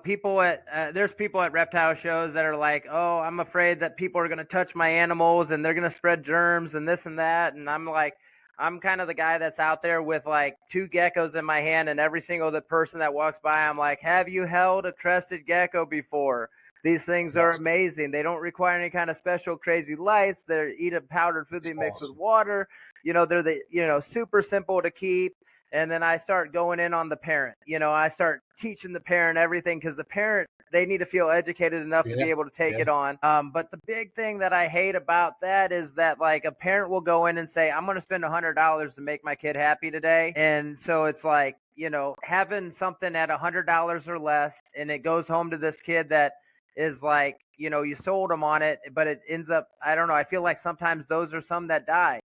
people at, there's people at reptile shows that are like, oh, I'm afraid that people are going to touch my animals and they're going to spread germs and this and that. And I'm like, I'm kind of the guy that's out there with like two geckos in my hand, and every single the person that walks by, I'm like, have you held a crested gecko before? These things are Yes, amazing. They don't require any kind of special crazy lights. They eat a powdered food it's they mix with awesome. water. They're super simple to keep. And then I start going in on the parent. I start teaching the parent everything, because the parent, they need to feel educated enough to Yeah, be able to take yeah. it on. But the big thing that I hate about that is that like a parent will go in and say, I'm going to spend $100 to make my kid happy today. And so it's like, having something at $100 or less, and it goes home to this kid that is like, you sold them on it, but it ends up, I don't know. I feel like sometimes those are some that die,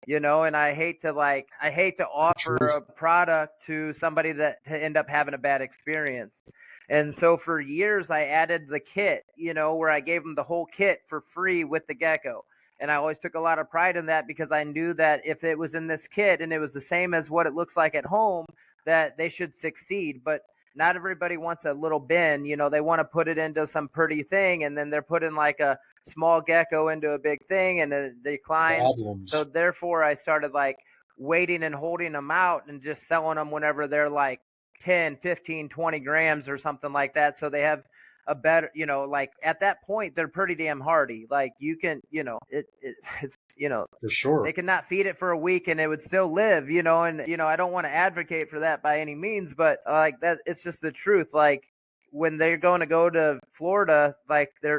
and I hate to The offer truth. a product to somebody that to end up having a bad experience. And so for years I added the kit, where I gave them the whole kit for free with the gecko. And I always took a lot of pride in that, because I knew that if it was in this kit and it was the same as what it looks like at home, that they should succeed. But not everybody wants a little bin, they want to put it into some pretty thing, and then they're putting like a small gecko into a big thing, and it declines. So Problems. therefore I started like waiting and holding them out and just selling them whenever they're like 10, 15, 20 grams or something like that. So they have a better, like at that point they're pretty damn hardy. Like you can, it's For sure. they could not feed it for a week and it would still live, and I don't want to advocate for that by any means, but like that, it's just the truth. Like when they're going to go to Florida, like they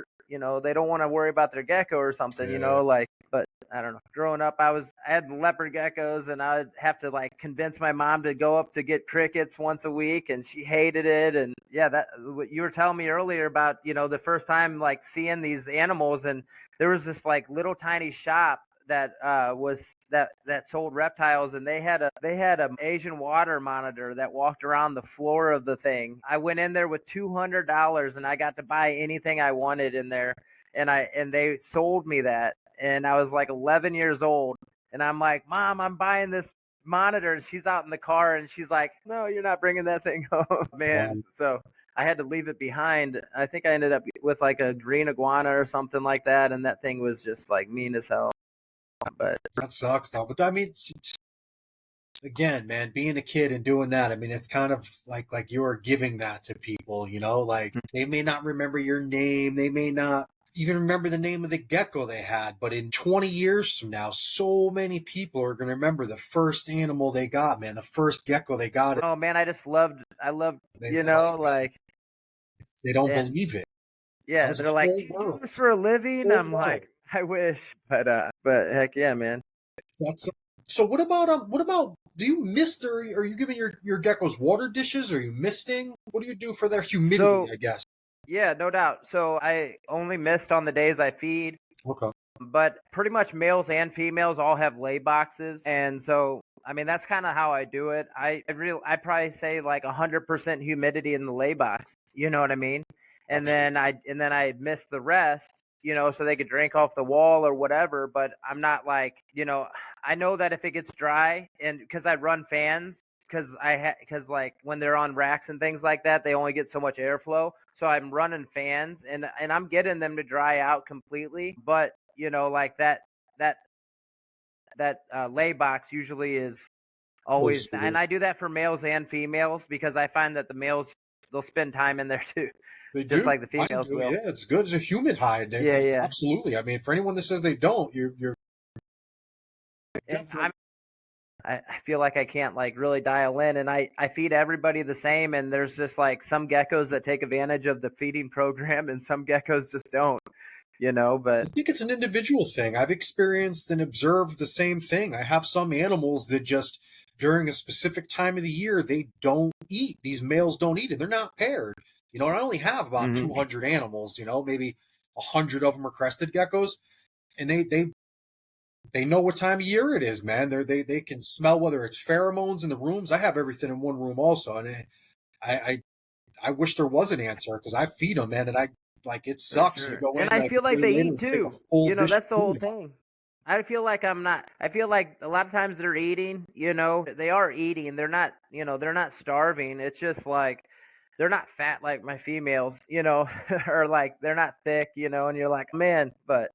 don't want to worry about their gecko or something, Yeah. like, but I don't know. Growing up, I had leopard geckos, and I would have to like convince my mom to go up to get crickets once a week, and she hated it. And yeah, that what you were telling me earlier about, the first time like seeing these animals, and there was this like little tiny shop that that sold reptiles, and they had a Asian water monitor that walked around the floor of the thing. I went in there with $200 and I got to buy anything I wanted in there, and they sold me that, and I was like 11 years old, and I'm like, Mom, I'm buying this monitor, and she's out in the car, and she's like, No, you're not bringing that thing home, man. So I had to leave it behind. I think I ended up with like a green iguana or something like that, and that thing was just like mean as hell. But That sucks, though. But I mean, again, man, being a kid and doing that, I mean, it's kind of like you're giving that to people, like they may not remember your name, they may not even remember the name of the gecko they had, but in 20 years from now, so many people are going to remember the first animal they got, man, the first gecko they got. oh man, I loved, It's like like, they don't and believe it. That yeah, was a they're like, whole Do you do world, this for a living? whole I'm world. like, I wish, but heck yeah, man. That's so. What about What about? Do you mist, or are you giving your geckos water dishes? Are you misting? What do you do for their humidity? So I guess. yeah, no doubt. So I only missed on the days I feed, Okay. but pretty much males and females all have lay boxes, and so I mean that's kind of how I do it. I probably say like 100% humidity in the lay box. You know what I mean? And then I miss the rest, so they could drink off the wall or whatever. But I'm not like, I know that if it gets dry, and because I run fans, because like when they're on racks and things like that, they only get so much airflow. So I'm running fans, and I'm getting them to dry out completely. But like that lay box usually is Close always, to and it. I do that for males and females because I find that the males, they'll spend time in there too, They just do. like the Mine females do. will. Yeah, it's good as a humid hide. Yeah, It's yeah. absolutely. I mean, for anyone that says they don't, you're And definitely. I feel like I can't like really dial in, and I feed everybody the same, and there's just like some geckos that take advantage of the feeding program and some geckos just don't, I but think it's an individual thing. I've experienced and observed the same thing. I have some animals that just during a specific time of the year they don't eat. These males don't eat, and they're not paired. And I only have about Mhm. 200 animals. Maybe 100 of them are crested geckos, and they know what time of year it is, man. They can smell whether it's pheromones in the rooms. I have everything in one room also, and I I, I wish there was an answer because I feed them, man, and I like it For sucks. You sure. go And in I like feel a like day they later eat and take a too. full dish of That's the whole food. thing. I feel like I'm not. I feel like a lot of times they're eating, they are eating. They're not, they're not starving. It's just like they're not fat like my females, or like they're not thick, and you're like, man, but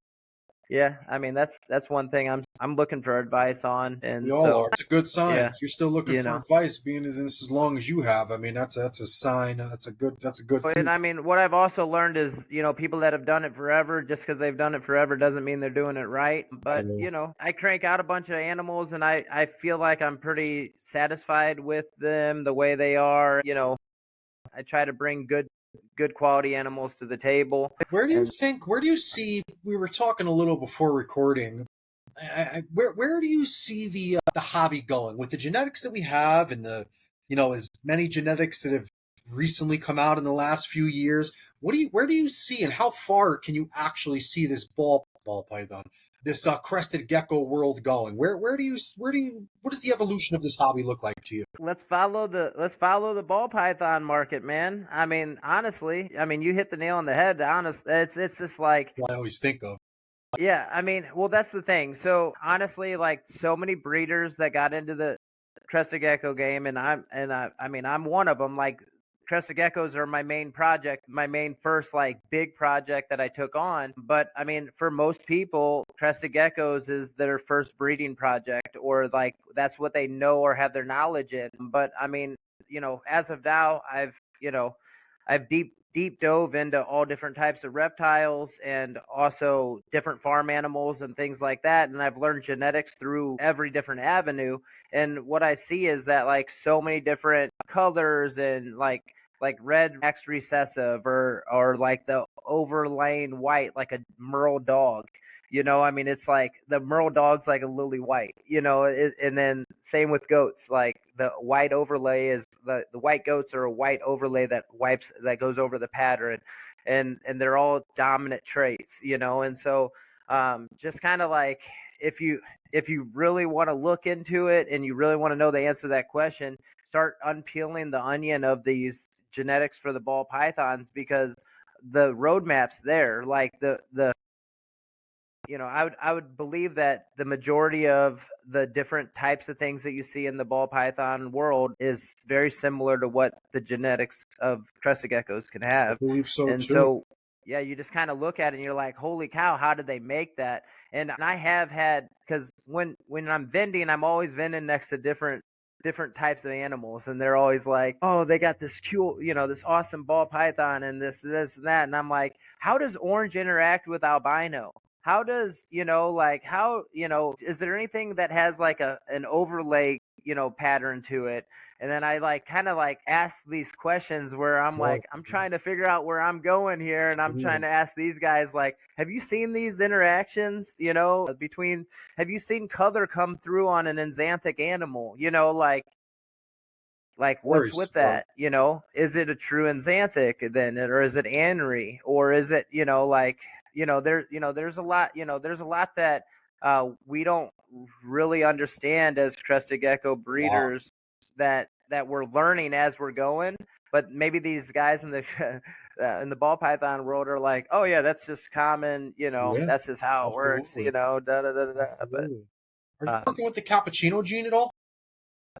yeah, I mean that's one thing I'm looking for advice on. We And all are. so It's a good sign. yeah, If you're still looking you for know. advice, being in this as long as you have, I mean that's a sign. That's a good thing. And I mean, what I've also learned is, people that have done it forever, just because they've done it forever doesn't mean they're doing it right. But, True. I crank out a bunch of animals, and I feel like I'm pretty satisfied with them the way they are. I try to bring good quality animals to the table. And Where do you see? We were talking a little before recording. Where do you see the hobby going with the genetics that we have and the as many genetics that have recently come out in the last few years? Where do you see and how far can you actually see this ball python, this crested gecko world going? What does the evolution of this hobby look like to you? let's follow the ball python market, man. I mean, honestly, I mean, you hit the nail on the head. It's just like, What I always think of. yeah, I mean, well, that's the thing. So honestly, like so many breeders that got into the Crested Gecko game, I mean, I'm one of them. Like Crested Geckos are my main project, my main first like big project that I took on. But I mean, for most people, Crested Geckos is their first breeding project, or like that's what they know or have their knowledge in. But I mean, as of now, I've deep deep dove into all different types of reptiles and also different farm animals and things like that. And I've learned genetics through every different avenue. And what I see is that like so many different colors and like red X recessive or like the overlaying white like a merle dog. I mean, it's like the merle dog's like a lily white, and then same with goats. Like the white overlay is the white goats are a white overlay that goes over the pattern, and they're all dominant traits, and so just kind of like if you really want to look into it and you really want to know the answer to that question, start unpeeling the onion of these genetics for the ball pythons, because the roadmap's there. Like the I would believe that the majority of the different types of things that you see in the ball python world is very similar to what the genetics of crested geckos can I have. believe so And too. so, yeah, you just kind of look at it and you're like, holy cow, how did they make that? And I have had, because when I'm vending, I'm always vending next to different types of animals, and they're always like, oh, they got this cool, this awesome ball python and this and that, and I'm like, how does orange interact with albino? How does, like, how, is there anything that has like an overlay, pattern to it? And then I like kind of like ask these questions where I'm Sure. like, I'm trying to figure out where I'm going here, and I'm trying to ask these guys like, have you seen these interactions, between, have you seen color come through on an xanthic animal, like what's Worries. with that? Is it a true xanthic then, or is it anery, or is it, like, there's a lot that we don't really understand as crested gecko Wow. breeders, that we're learning as we're going. But maybe these guys in the ball python world are like, oh yeah, that's just common, Yeah, that's just how it works, absolutely. da da da da. But Absolutely. Are you working with the cappuccino gene at all?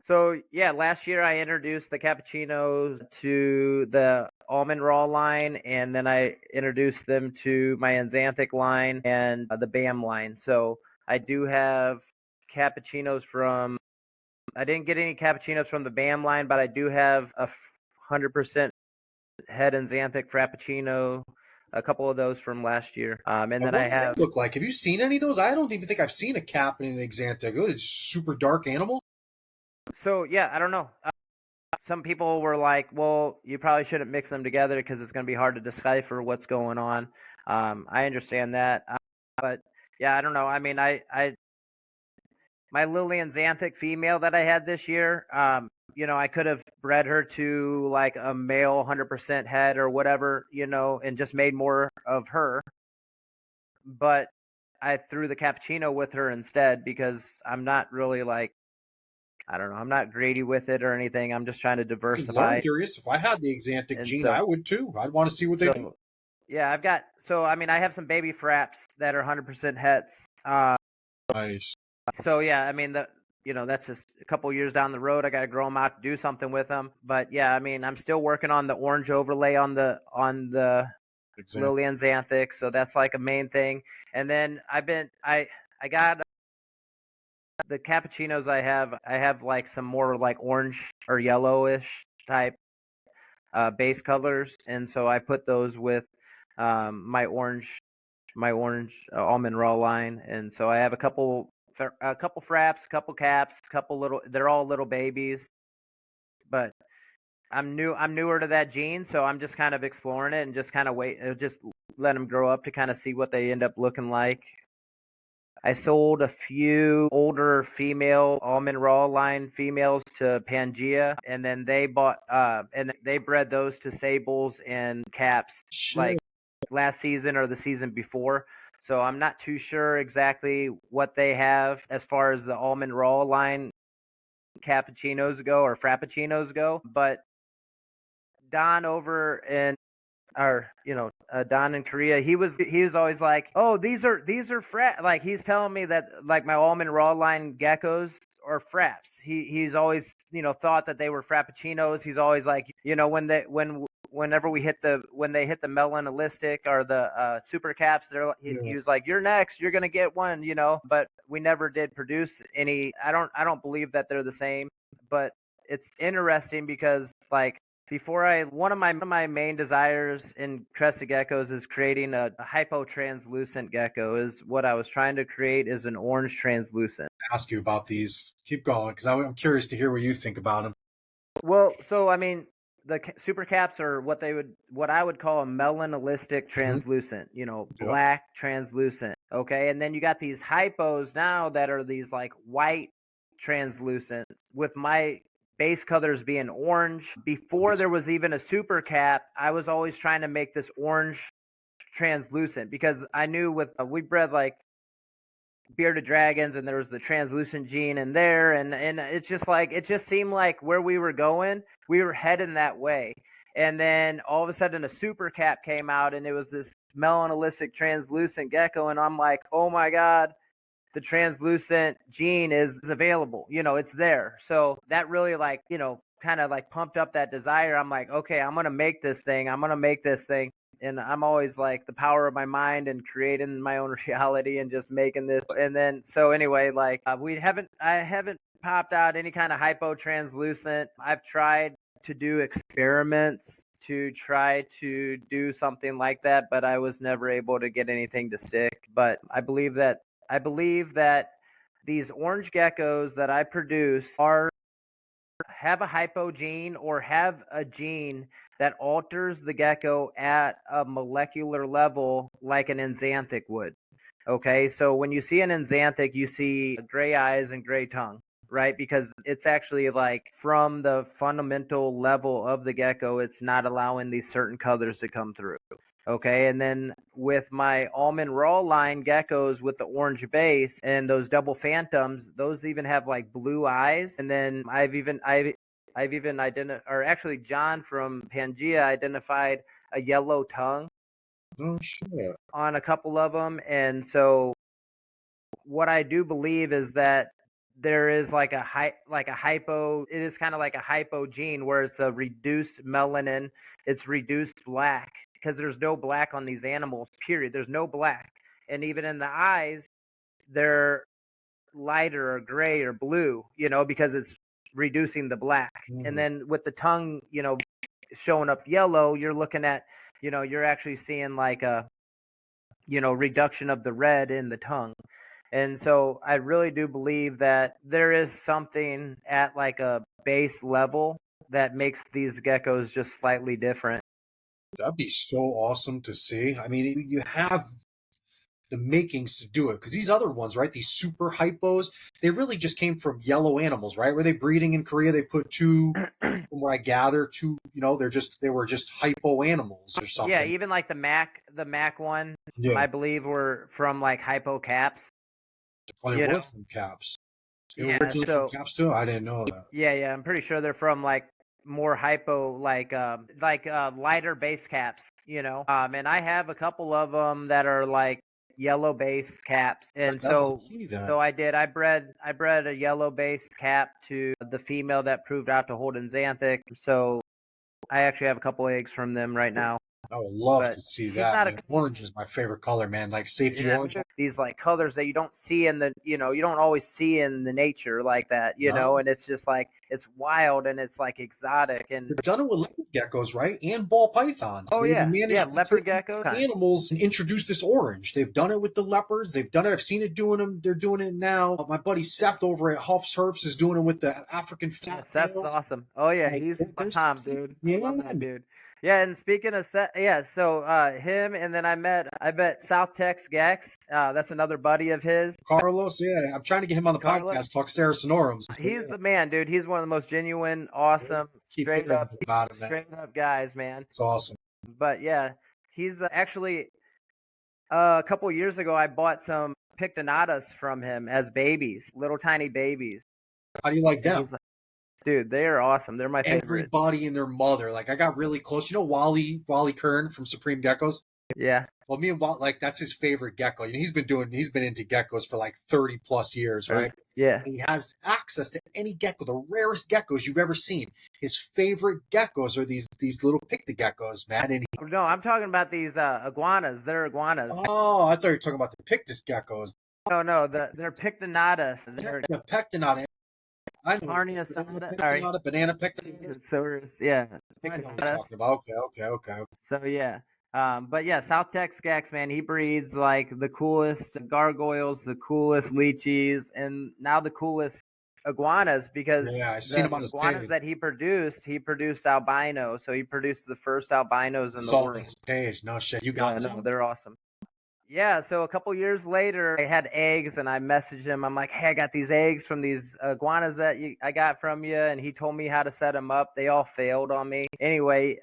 so yeah, last year I introduced the cappuccinos to the almond raw line, and then I introduced them to my Xanthic line and the BAM line. So I do have cappuccinos from. I didn't get any cappuccinos from the BAM line, but I do have 100% head and Xanthic Frappuccino. A couple of those from last year, and then What I do have. they look like? Have you seen any of those? I don't even think I've seen a cap in an Xanthic. Oh, it's super dark animal. So yeah, I don't know. Some people were like, well, you probably shouldn't mix them together because it's going to be hard to decipher what's going on. I understand that. But yeah, I don't know. I mean, my Lillian Xanthic female that I had this year, I could have bred her to like a male 100% head or whatever, and just made more of her. But I threw the cappuccino with her instead because I'm not really like, I don't know, I'm not greedy with it or anything. I'm just trying to Well, I'm diversify. curious. If I had the Xanthic And gene, I so, would too. I'd want to see what they do. so yeah, I mean, I have some baby fraps that are 100% hets. Nice. So yeah, I mean, that's just a couple years down the road. I got to grow them out to do something with them. But yeah, I mean, I'm still working on the orange overlay on the Xanthic. Lillian Xanthic. So that's like a main thing. And then I got the cappuccinos I have like some more like orange or yellowish type base colors, and so I put those with my orange almond raw line, and so I have a couple fraps, a couple caps, a couple little. They're all little babies, but I'm newer to that gene, so I'm just kind of exploring it and just kind of just let them grow up to kind of see what they end up looking like. I sold a few older female almond raw line females to Pangea, and then they bred those to sables and caps Shit. like last season or the season before. So I'm not too sure exactly what they have as far as the almond raw line cappuccinos go or frappuccinos go, but Don over in or Don in Korea, he was always like, oh, these are like he's telling me that like my almond raw line geckos are fraps. He's always thought that they were frappuccinos. He's always like, whenever when they hit the melanistic or the super caps, he Yeah. was like, you're next, you're gonna get one, but we never did produce any. I don't believe that they're the same, but it's interesting because like one of my main desires in Crested Geckos is creating a hypotranslucent gecko. Is what I was trying to create is an orange translucent. Ask you about these. Keep going, because I'm curious to hear what you think about them. Well, so I mean, the super caps are what I would call a melanolistic translucent. You know, black translucent. Okay, and then you got these hypos now that are these like white translucents. With my base colors being orange, before there was even a super cap, I was always trying to make this orange translucent because I knew with we bred like bearded dragons and there was the translucent gene in there, and it's just like it just seemed like where we were going, we were heading that way. And then all of a sudden a super cap came out and it was this melanolistic translucent gecko, and I'm like, oh my god, the translucent gene is available, you know, it's there. So that really like, you know, kind of like pumped up that desire. I'm like, okay, I'm gonna make this thing, and I'm always like the power of my mind and creating my own reality and just making this. And then so anyway, like I haven't popped out any kind of hypo translucent. I've tried to do experiments to try to do something like that, but I was never able to get anything to stick. But I believe that these orange geckos that I produce have a hypo gene or have a gene that alters the gecko at a molecular level like an xanthic would. Okay, so when you see an xanthic, you see gray eyes and gray tongue, right? Because it's actually like from the fundamental level of the gecko, it's not allowing these certain colors to come through. Okay, and then with my almond raw line geckos with the orange base and those double phantoms, those even have like blue eyes. And then I've even identified, or actually John from Pangea identified a yellow tongue. Oh, sure. On a couple of them. And so what I do believe is that there is like a hypo, it is kind of like a hypo gene where it's a reduced melanin, it's reduced black, because there's no black on these animals, period. There's no black. And even in the eyes, they're lighter or gray or blue, you know, because it's reducing the black. And then with the tongue, you know, showing up yellow, you're looking at, you know, you're actually seeing like a, you know, reduction of the red in the tongue. And so I really do believe that there is something at like a base level that makes these geckos just slightly different. That'd be so awesome to see. I mean, you have the makings to do it, because these other ones, right? These super hypos, they really just came from yellow animals, right? Were they breeding in Korea? They put two, from what I gather, two. You know, they were just hypo animals or something. Yeah, even like the Mac one, I believe were from like hypo caps. Oh, they were from caps. They were originally from caps too. I didn't know that. Yeah, I'm pretty sure they're from like more hypo, like lighter base caps, you know. And I have a couple of them that are like yellow base caps, and so I bred a yellow base cap to the female that proved out to hold xanthic. So I actually have a couple eggs from them right now. I would love to see that. Orange is my favorite color, man. Like safety orange. These like colors that you don't see in the, you know, you don't always see in the nature like that, you know, and it's just like, it's wild and it's like exotic. And they've done it with leopard geckos, right? And ball pythons. Oh, yeah. Leopard geckos. Animals and introduce this orange. They've done it with the leopards. They've done it. I've seen it doing them. They're doing it now. My buddy Seth over at Huff's Herbs is doing it with the African fat. That's awesome. Oh, yeah. He's Tom, dude. Yeah. I love that dude. Yeah, and speaking of Seth, yeah, so him, and then I met South Tex Gex. That's another buddy of his. Carlos, yeah, I'm trying to get him on the podcast, talk Saracenorums. He's the man, dude. He's one of the most genuine, awesome, straight up guys, man. It's awesome. But yeah, he's actually a couple years ago, I bought some pictonatas from him as babies, little tiny babies. How do you like them? Dude, they are awesome. They're my favorite. Everybody and their mother. Like, I got really close. You know Wally Kern from Supreme Geckos? Yeah. Well, me and Wally, like, that's his favorite gecko. You know, he's been into geckos for like 30 plus years, right? Yeah. And he has access to any gecko, the rarest geckos you've ever seen. His favorite geckos are these little pictogeckos, man. And no, I'm talking about these iguanas. They're iguanas. Oh, I thought you were talking about the pictus geckos. No, they're pictonatas. The pectinata. I know. Carne asada. Pina Sorry. colada, banana picking. So yeah, I know what you're picadas. talking about. Okay. So yeah. But yeah, South Tex Gex, man, he breeds like the coolest gargoyles, the coolest lychees, and now the coolest iguanas because Yeah, I seen the him on his iguanas page. that he produced albino. So he produced the first albinos in the Saw him on world. his page. No shit. You Yeah, got no, some? they're awesome. Yeah, so a couple years later, I had eggs, and I messaged him. I'm like, "Hey, I got these eggs from these iguanas that I got from you," and he told me how to set them up. They all failed on me. Anyway,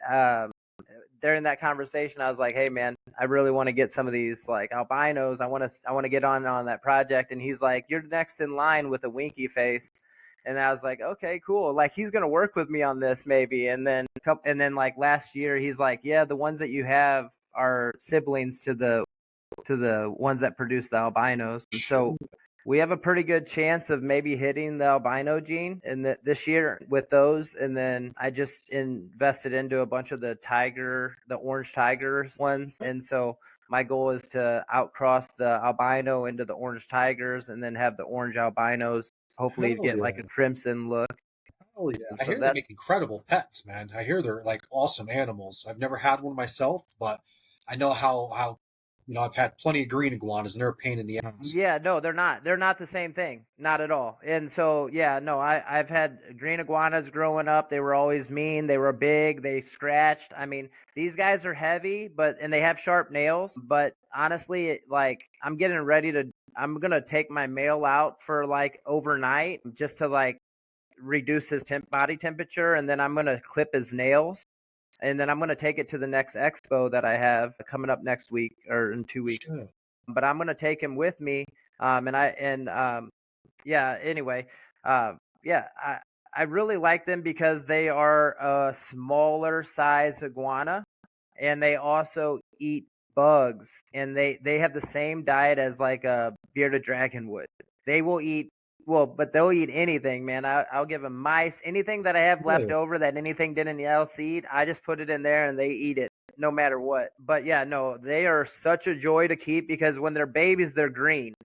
during that conversation, I was like, "Hey, man, I really want to get some of these like albinos. I want to get on that project." And he's like, "You're next in line with a winky face." And I was like, "Okay, cool. Like he's gonna work with me on this maybe." And then like last year, he's like, "Yeah, the ones that you have are siblings to the ones that produce the albinos." And so we have a pretty good chance of maybe hitting the albino gene in this year with those. And then I just invested into a bunch of the orange tigers ones. And so my goal is to outcross the albino into the orange tigers and then have the orange albinos hopefully Hell get like a yeah. crimson look. Hell yeah. And I so hear they make that's incredible pets, man. I hear they're like awesome animals. I've never had one myself, but I know how I've had plenty of green iguanas and they're a pain in the ass. Yeah, no, they're not. They're not the same thing. Not at all. And so, yeah, no, I've had green iguanas growing up. They were always mean. They were big. They scratched. I mean, these guys are heavy, and they have sharp nails. But honestly, like I'm gonna take my male out for like overnight just to like reduce his body temperature, and then I'm gonna clip his nails. And then I'm going to take it to the next expo that I have coming up next week or in 2 weeks. Shit. But I'm going to take him with me. Yeah. Anyway, yeah, I really like them because they are a smaller size iguana, and they also eat bugs, and they have the same diet as like a bearded dragon would. They will eat well, but they'll eat anything, man. I'll give them mice, anything that I have left Really? over that anything didn't else eat. I just put it in there and they eat it no matter what. But yeah, no, they are such a joy to keep because when they're babies, they're green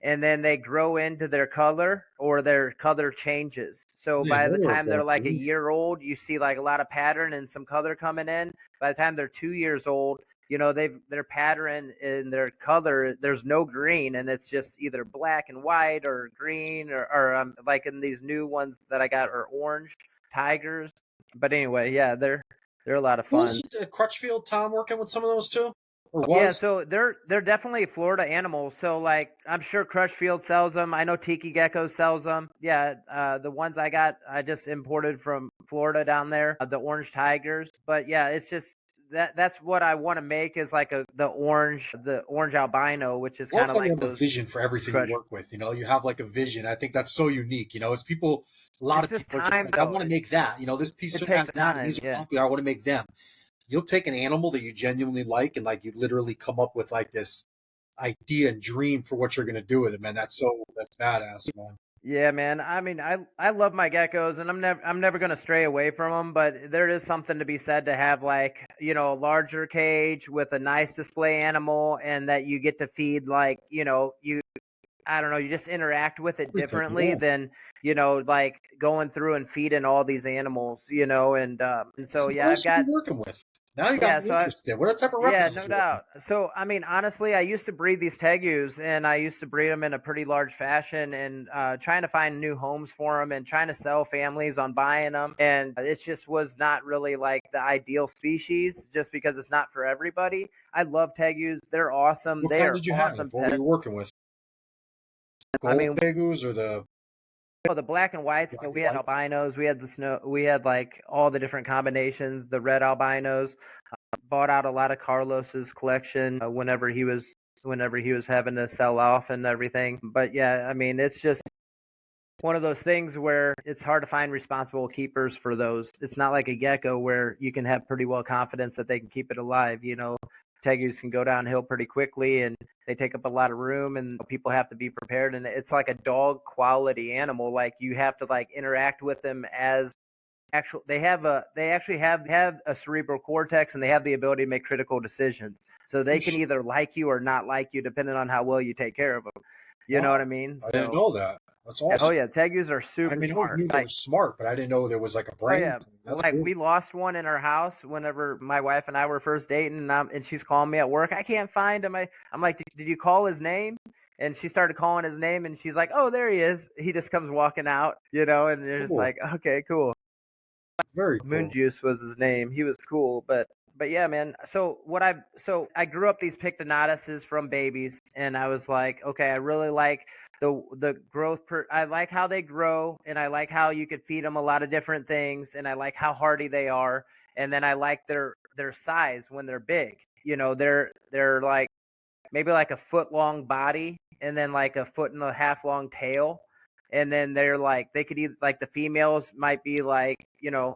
and then they grow into their color or their color changes. So Yeah, by no, the they're time they're about like a green. year old, you see like a lot of pattern and some color coming in. By the time they're 2 years old, their pattern in their color, there's no green, and it's just either black and white or green or like in these new ones that I got are orange tigers. But anyway, yeah, they're a lot of Who fun. was Crutchfield Tom working with some of those too? Or Yeah, was? so they're definitely Florida animals. So like I'm sure Crushfield sells them. I know Tiki Gecko sells them. Yeah, the ones I just imported from Florida down there, the orange tigers. But yeah, it's just that's what I want to make is like the orange albino, which is Love kind of how you like have a those vision for everything you crush. work with. You have like a vision. I think that's so unique. It's people. A lot It's of just people are just time like, I though. want to make that. This piece It has takes that, and time. these are Yeah. popular. I want to make them. You'll take an animal that you genuinely like, and like you literally come up with like this idea and dream for what you're gonna do with it, man. That's badass, man. Yeah, man. I mean, I love my geckos, and I'm never gonna stray away from them. But there is something to be said to have like a larger cage with a nice display animal, and that you get to feed like you I don't know, you just interact with it Everything, differently yeah. than like going through and feeding all these animals, and so So what yeah, I've else are got you working with? Now you got yeah, me so I interested. What type of yeah, reptiles no you working doubt. So, I mean, honestly, I used to breed these tegus, and I used to breed them in a pretty large fashion, and trying to find new homes for them, and trying to sell families on buying them, and it just was not really like the ideal species, just because it's not for everybody. I love tegus; they're awesome. What They kind are did you have? awesome What were you pets. working with? I Gold mean, tegus or the the black and whites, black but and we had whites? albinos, we had the snow, we had like all the different combinations, the red albinos. Bought out a lot of Carlos's collection whenever he was having to sell off and everything. But yeah, I mean, it's just one of those things where it's hard to find responsible keepers for those. It's not like a gecko where you can have pretty well confidence that they can keep it alive. Tegus can go downhill pretty quickly and they take up a lot of room and people have to be prepared. And it's like a dog quality animal. Like you have to like interact with them as they actually have a cerebral cortex and they have the ability to make critical decisions. So Oh, they can either like you or not like you depending on how well you take care of them. You know what I wow. mean? I didn't So know that. That's Oh awesome. yeah, tegus are I super mean, I always smart. knew they were smart, but I didn't know there was like a Oh brain. yeah, That's like cool. we lost one in our house whenever my wife and I were first dating, and she's calling me at work. I can't find him. I'm like, did you call his name? And she started calling his name, and she's like, oh, there he is. He just comes walking out, and they're just Cool. like, okay, cool. Very Moon cool. Juice was his name. He was cool, but yeah, man. So I grew up these Pictonatuses from babies, and I was like, okay, I really like the growth I like how they grow, and I like how you could feed them a lot of different things, and I like how hardy they are, and then I like their size when they're big. They're like maybe like a foot long body, and then like a foot and a half long tail, and then they're like they could either like the females might be like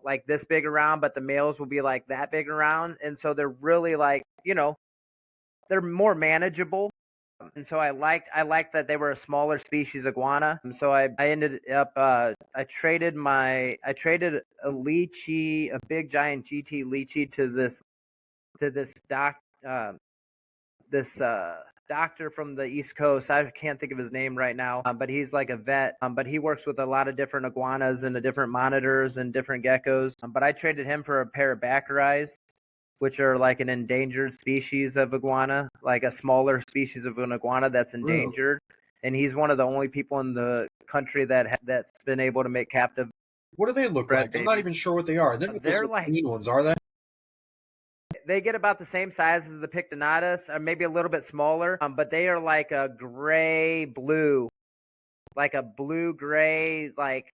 like this big around, but the males will be like that big around, and so they're really like they're more manageable. And so I liked that they were a smaller species iguana. And so I ended up I traded a lychee, a big giant GT lychee to this uh, this doctor from the East Coast. I can't think of his name right now, but he's like a vet. But he works with a lot of different iguanas and the different monitors and different geckos. But I traded him for a pair of baccaris, which are like an endangered species of iguana, like a smaller species of an iguana that's Really? endangered. And he's one of the only people in the country that's been able to make captive What do they look bred like? I'm not even babies. sure what they are. They're not those They're little like green ones, are they? they get about the same size as the Pictonatus, or maybe a little bit smaller. But they are like a gray blue, like a blue gray, like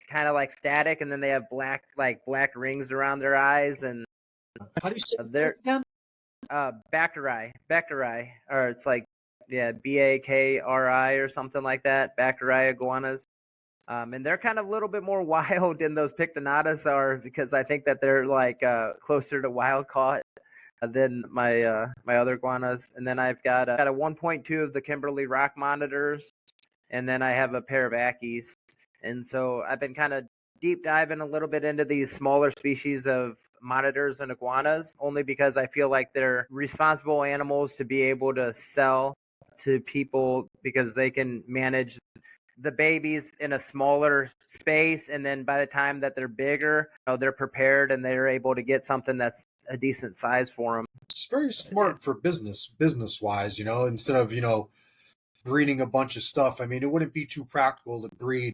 kind of like static, and then they have black rings around their eyes, and How do you say the name they're again? Baccarii, or it's like yeah, Bakri or something like that. Baccarii iguanas. And they're kind of a little bit more wild than those Pictonatus are, because I think that they're like closer to wild caught than my other iguanas. And then I've got a 1.2 of the Kimberly Rock monitors, and then I have a pair of Ackies. And so I've been kind of deep diving a little bit into these smaller species of monitors and iguanas, only because I feel like they're responsible animals to be able to sell to people, because they can manage the babies in a smaller space, and then by the time that they're bigger, they're prepared and they're able to get something that's a decent size for them. It's very smart for business wise, instead of, breeding a bunch of stuff. I mean, it wouldn't be too practical to breed,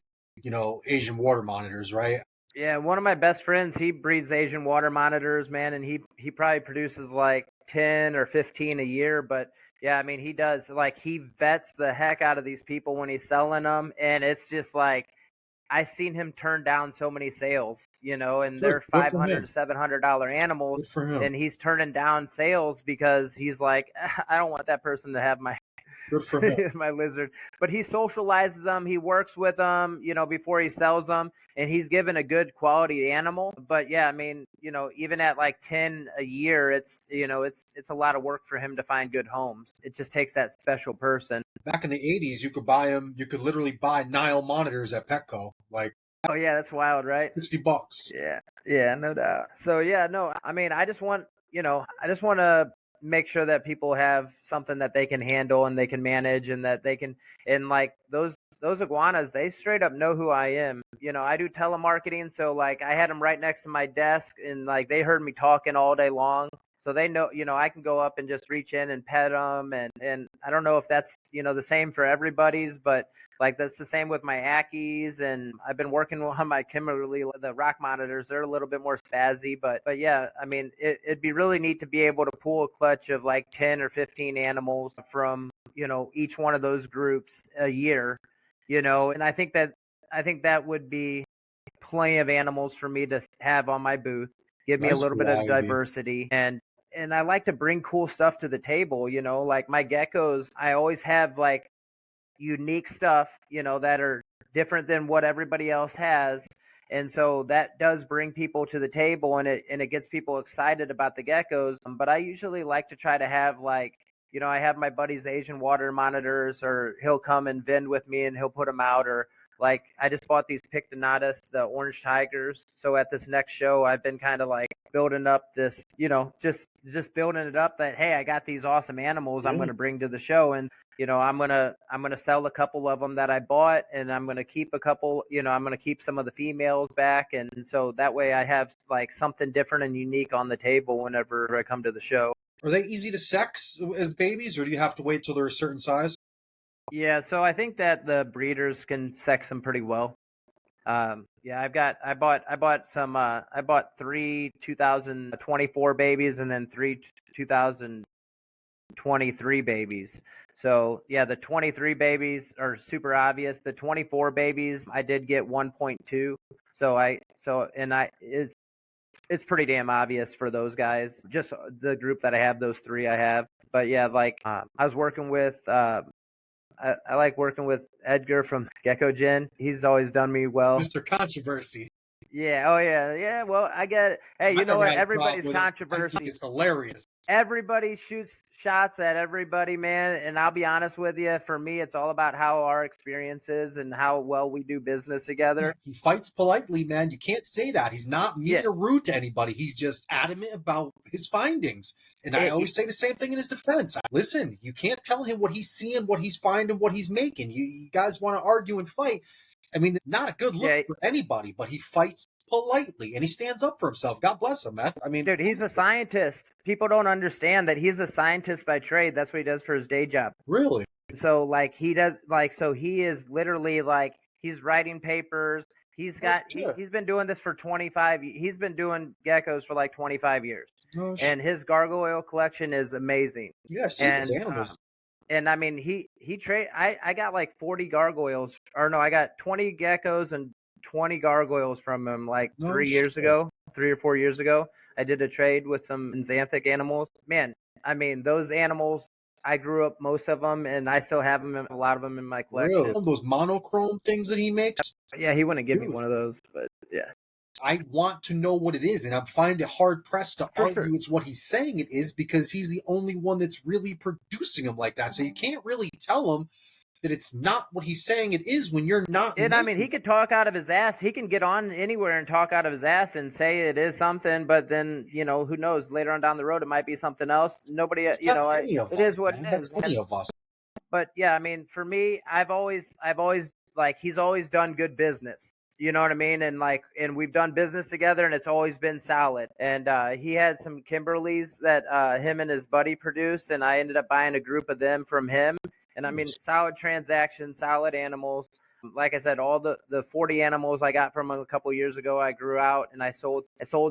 Asian water monitors, right? Yeah, one of my best friends, he breeds Asian water monitors, man, and he probably produces like 10 or 15 a year, but yeah, I mean, he does like he vets the heck out of these people when he's selling them, and it's just like I've seen him turn down so many sales, and Good. they're Good for 500 him. to $700 animals, Good for him. and he's turning down sales because he's like, I don't want that person to have my Good for him. my lizard. But he socializes them, he works with them, before he sells them, and he's given a good quality animal. But yeah, I mean, even at like 10 a year, it's a lot of work for him to find good homes. It just takes that special person. Back in the 80s, you could buy them. You could literally buy Nile monitors at Petco, like Oh yeah, that's wild, right? $60. Yeah, yeah, no doubt. So yeah, no, I mean, I just want to make sure that people have something that they can handle and they can manage, and that they can, and like those iguanas, they straight up know who I am. I do telemarketing, so like I had them right next to my desk, and like they heard me talking all day long. So they know, I can go up and just reach in and pet them, and I don't know if that's the same for everybody's, but like that's the same with my Ackies, and I've been working on my Kimberly, the rock monitors. They're a little bit more spazzy, but yeah, I mean, it'd be really neat to be able to pull a clutch of like 10 or 15 animals from each one of those groups a year, and I think that would be plenty of animals for me to have on my booth. Give me a Nice little bit of quality. diversity, and I like to bring cool stuff to the table. Like my geckos, I always have like unique stuff, that are different than what everybody else has. And so that does bring people to the table, and it gets people excited about the geckos. But I usually like to try to have like, I have my buddy's Asian water monitors, or he'll come and vend with me and he'll put them out, or like I just bought these Pictonatus, the orange tigers. So at this next show, I've been kind of like building up this, just building it up that hey, I got these awesome animals I'm Yeah. going to bring to the show, I'm gonna sell a couple of them that I bought, and I'm gonna keep a couple. I'm gonna keep some of the females back, and so that way I have like something different and unique on the table whenever I come to the show. Are they easy to sex as babies, or do you have to wait till they're a certain size? Yeah, so I think that the breeders can sex them pretty well. Yeah, I bought three 2024 babies and then three 2023 babies. So yeah, the 23 babies are super obvious. The 24 babies, I did get 1.2. It's pretty damn obvious for those guys. Just the group that I have, those three I have. But yeah, like I was working with I like working with Edgar from Gecko Gen. He's always done me well. Mr. Controversy. Yeah. Oh yeah. Yeah. Well, I get it. Hey, I you know never what? had a problem Everybody's with it. I think controversy. it's hilarious. Everybody shoots shots at everybody, man. And I'll be honest with you. For me, it's all about how our experience is and how well we do business together. He fights politely, man. You can't say that. He's not mean or rude to anybody. He's just adamant about his findings. And I always say the same thing in his defense. Listen, you can't tell him what he's seeing, what he's finding, what he's making. You guys want to argue and fight. I mean, not a good look for anybody, but he fights politely and he stands up for himself. God bless him, man. I mean, dude, he's a scientist. People don't understand that he's a scientist by trade. That's what he does for his day job. Really? So like he is literally like he's writing papers. He's been doing this for 25. He's been doing geckos for like 25 years. And his gargoyle collection is amazing. Yeah, I've seen his animals. And I mean, I got like 40 gargoyles, or no, I got 20 geckos and 20 gargoyles from him like 3 or 4 years ago. I did a trade with some xanthic animals. Man, I mean, those animals, I grew up most of them, and I still have them, a lot of them in my collection. Really? Those monochrome things that he makes? Yeah, he wouldn't give me one of those, but yeah. I want to know what it is, and I find it hard-pressed to argue it's what he's saying it is because he's the only one that's really producing them like that. So you can't really tell him that it's not what he's saying it is when you're not. And I mean, he could talk out of his ass. He can get on anywhere and talk out of his ass and say it is something, but then, who knows? Later on down the road, it might be something else. Nobody, it is what it is. That's any of us. But yeah, I mean, for me, I've always like, he's always done good business. You know what I mean? And we've done business together and it's always been solid. And he had some Kimberleys that him and his buddy produced, and I ended up buying a group of them from him. And I mean, solid transaction, solid animals. Like I said, all the 40 animals I got from him a couple years ago, I grew out and I sold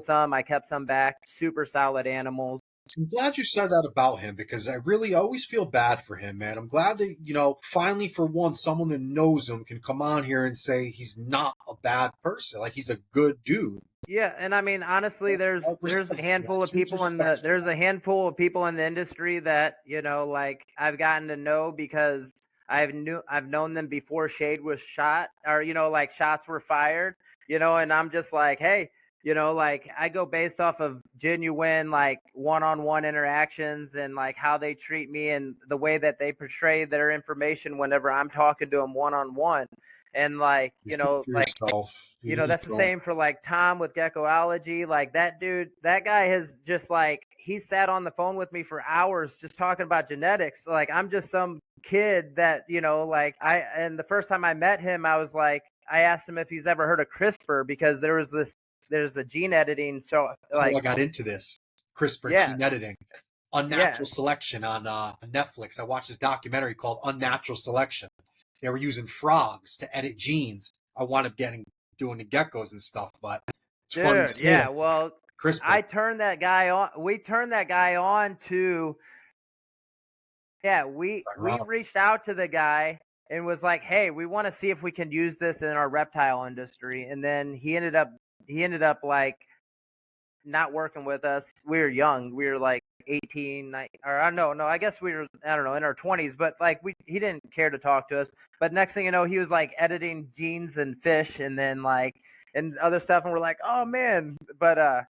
some, I kept some back. Super solid animals. I'm glad you said that about him because I really always feel bad for him, man. I'm glad that, finally for once, someone that knows him can come on here and say he's not a bad person. Like, he's a good dude. Yeah, and I mean, honestly, there's a handful of people in the industry that, like, I've gotten to know because I've known them before shade was shot, or, like, shots were fired, and I'm just like, hey, like, I go based off of genuine, like, one-on-one interactions and, like, how they treat me and the way that they portray their information whenever I'm talking to them one-on-one. And, like, that's the same for, like, Tom with Geckoology. Like, that dude, that guy has just, like, he sat on the phone with me for hours just talking about genetics. Like, I'm just some kid that, and the first time I met him, I was like, I asked him if he's ever heard of CRISPR because there's a gene editing show. That's how I got into this. CRISPR, gene editing. Unnatural Selection on Netflix. I watched this documentary called Unnatural Selection. They were using frogs to edit genes. I wound up doing the geckos and stuff, but it's funny to see. Yeah, well, CRISPR. I turned that guy on. We turned that guy on to. Yeah, we reached out to the guy and was like, "Hey, we want to see if we can use this in our reptile industry." And then he ended up like not working with us. We were young. We were like 18, 19, or no, I guess we were, I don't know, in our 20s, but like he didn't care to talk to us. But next thing you know, he was like editing genes and fish and then like and other stuff, and we're like, oh man. But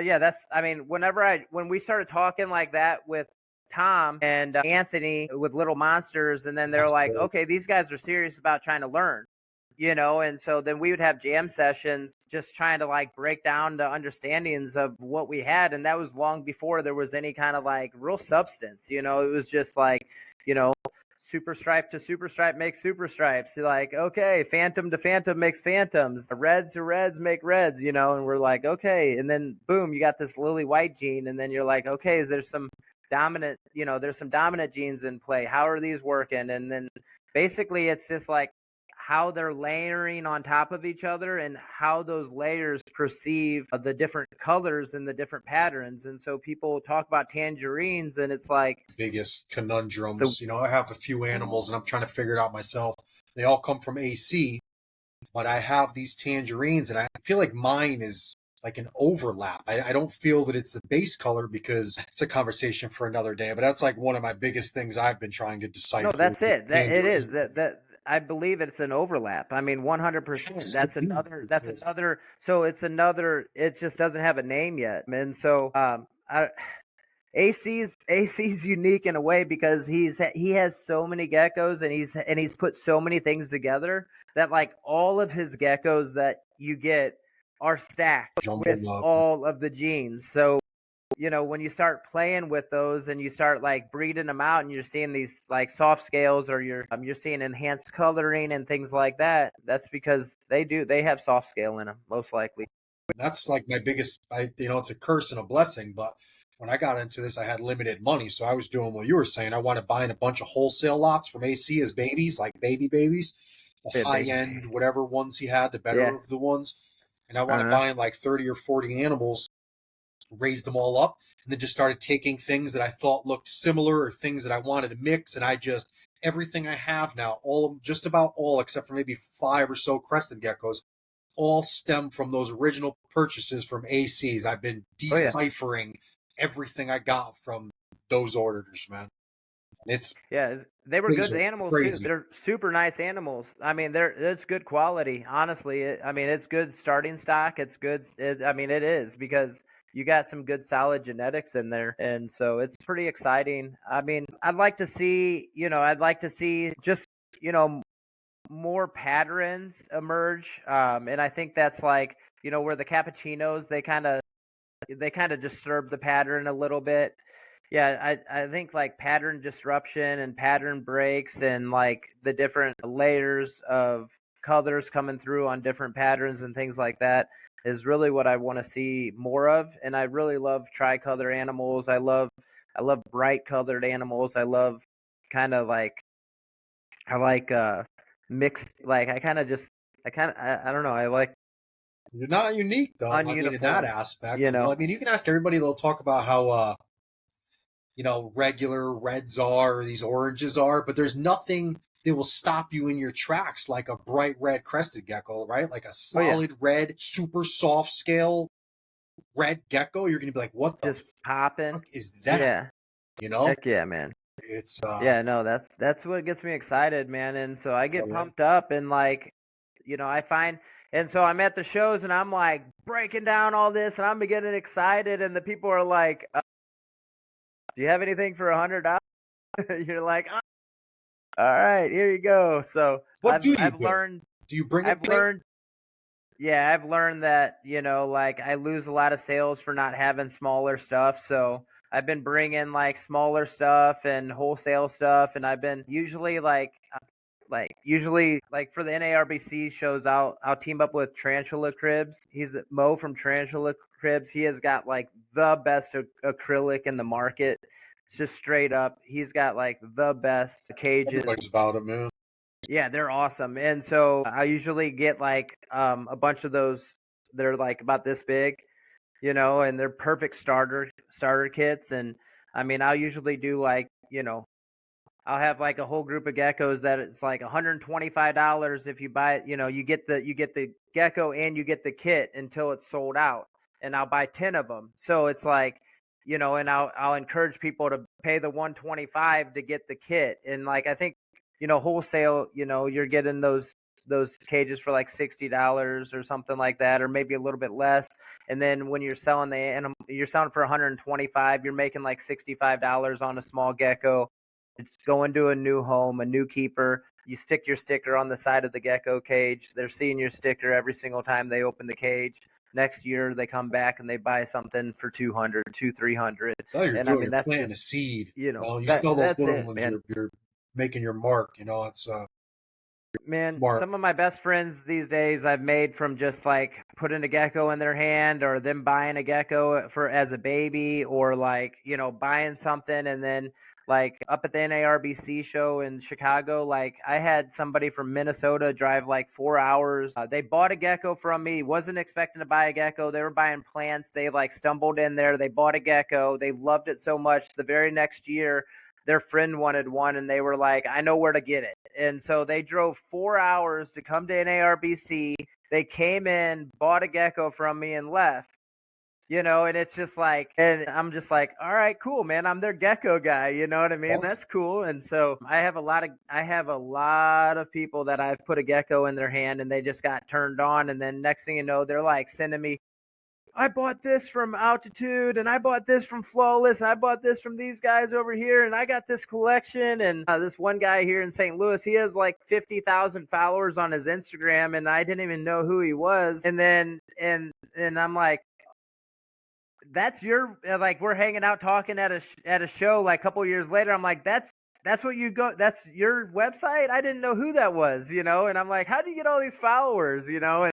yeah, I mean, when we started talking like that with Tom and Anthony with Little Monsters, and then they're like, okay, these guys are serious about trying to learn. And so then we would have jam sessions just trying to like break down the understandings of what we had. And that was long before there was any kind of like real substance, it was just like, super stripe to super stripe makes super stripes. You're like, okay, phantom to phantom makes phantoms. Reds to reds make reds, you know, and we're like, okay. And then boom, you got this lily white gene, and then you're like, okay, is there some dominant, you know, there's some dominant genes in play. How are these working? And then basically it's just like how they're layering on top of each other and how those layers perceive the different colors and the different patterns. And so people talk about tangerines, and it's like Biggest conundrums. so You know, I have a few animals and I'm trying to figure it out myself. They all come from AC, but I have these tangerines and I feel like mine is like an overlap. I don't feel that it's the base color because it's a conversation for another day, but that's like one of my biggest things I've been trying to no, decipher that's with it. That it is tangerines. that I believe it's an overlap. I mean, 100%. Has to That's be another. That's because another. So it's another. It just doesn't have a name yet, and so AC's unique in a way because he has so many geckos and he's put so many things together that like all of his geckos that you get are stacked with jumbled up. all of the genes. So you know when you start playing with those and you start like breeding them out and you're seeing these like soft scales or you're seeing enhanced coloring and things like that. That's because they have soft scale in them most likely. That's like my biggest, it's a curse and a blessing. But when I got into this, I had limited money. So I was doing what you were saying. I wanted buying a bunch of wholesale lots from AC as babies, like babies, the Yeah, high end, whatever ones he had, the better yeah. of the ones. And I wanted Uh-huh. buying like 30 or 40 animals, raised them all up, and then just started taking things that I thought looked similar or things that I wanted to mix. And I just, everything I have now, just about all, except for maybe 5 or so crested geckos, all stem from those original purchases from ACs. I've been Oh yeah. deciphering everything I got from those orders, man. It's Yeah, they were things good are animals too. crazy. They're super nice animals. I mean, it's good quality. Honestly, I mean, it's good starting stock. It's good. I mean, it is because you got some good solid genetics in there, and so it's pretty exciting. I mean, I'd like to see just you know more patterns emerge, and I think that's like where the cappuccinos they kind of disturb the pattern a little bit. Yeah, I think like pattern disruption and pattern breaks and like the different layers of colors coming through on different patterns and things like that is really what I want to see more of. And I really love tricolor animals. I love bright colored animals. I love kind of like I like mixed like I don't know, I like You're not unique though. I mean, in that ununiform, aspect. you Well, know. I mean, you can ask everybody. They'll talk about how regular reds are or these oranges are, but there's nothing that will stop you in your tracks like a bright red crested gecko, right? Like a Oh yeah, solid red, super soft scale red gecko. You're gonna be like, what the just popping. fuck is that? Yeah. You know? Heck yeah, man. It's Yeah, no, that's what gets me excited, man. And so I get all right. pumped up and like, I find and so I'm at the shows and I'm like breaking down all this and I'm getting excited and the people are like, "Do you have anything for $100?" You're like, "Oh, all right, here you go." So What do you I've do? learned Do you bring a I've plate? learned Yeah, I've learned that, like I lose a lot of sales for not having smaller stuff. So I've been bringing like smaller stuff and wholesale stuff. And I've been usually like for the NARBC shows I'll team up with Tarantula Cribs. He's Mo from Tarantula Cribs. He has got like the best acrylic in the market. It's just straight up. He's got like the best cages. Everybody's about it, man. Yeah, they're awesome. And so I usually get like a bunch of those. They're like about this big, and they're perfect starter kits. And I mean, I'll usually do like, I'll have like a whole group of geckos that it's like $125 if you buy it. You get the gecko and you get the kit until it's sold out. And I'll buy 10 of them. So it's like, and I'll encourage people to pay the 125 to get the kit. And like I think, wholesale, you're getting those cages for like $60 or something like that, or maybe a little bit less. And then when you're selling the animal, you're selling for 125, you're making like $65 on a small gecko. It's going to a new home, a new keeper. You stick your sticker on the side of the gecko cage. They're seeing your sticker every single time they open the cage. Next year they come back and they buy something for 200, 300. That's all you're And I doing. mean You're that's planting a just seed. You you still those that's little it, ones. man. making your mark. It's Man, smart. some of my best friends these days I've made from just like putting a gecko in their hand or them buying a gecko for as a baby or like, buying something and then like up at the NARBC show in Chicago, like I had somebody from Minnesota drive like 4 hours. They bought a gecko from me, wasn't expecting to buy a gecko. They were buying plants. They like stumbled in there. They bought a gecko. They loved it so much. The very next year, their friend wanted one and they were like, I know where to get it. And so they drove 4 hours to come to NARBC. They came in, bought a gecko from me and left. And it's just like, and I'm just like, all right, cool, man. I'm their gecko guy. You know what I mean? Awesome. That's cool. And so I have a lot of people that I've put a gecko in their hand and they just got turned on. And then next thing you know, they're like sending me, I bought this from Altitude, and I bought this from Flawless, and I bought this from these guys over here, and I got this collection. And this one guy here in St. Louis, he has like 50,000 followers on his Instagram, and I didn't even know who he was. And then, and I'm like, that's your like we're hanging out talking at a show like a couple years later. I'm like, that's what you go. That's your website. I didn't know who that was, And I'm like, how do you get all these followers, And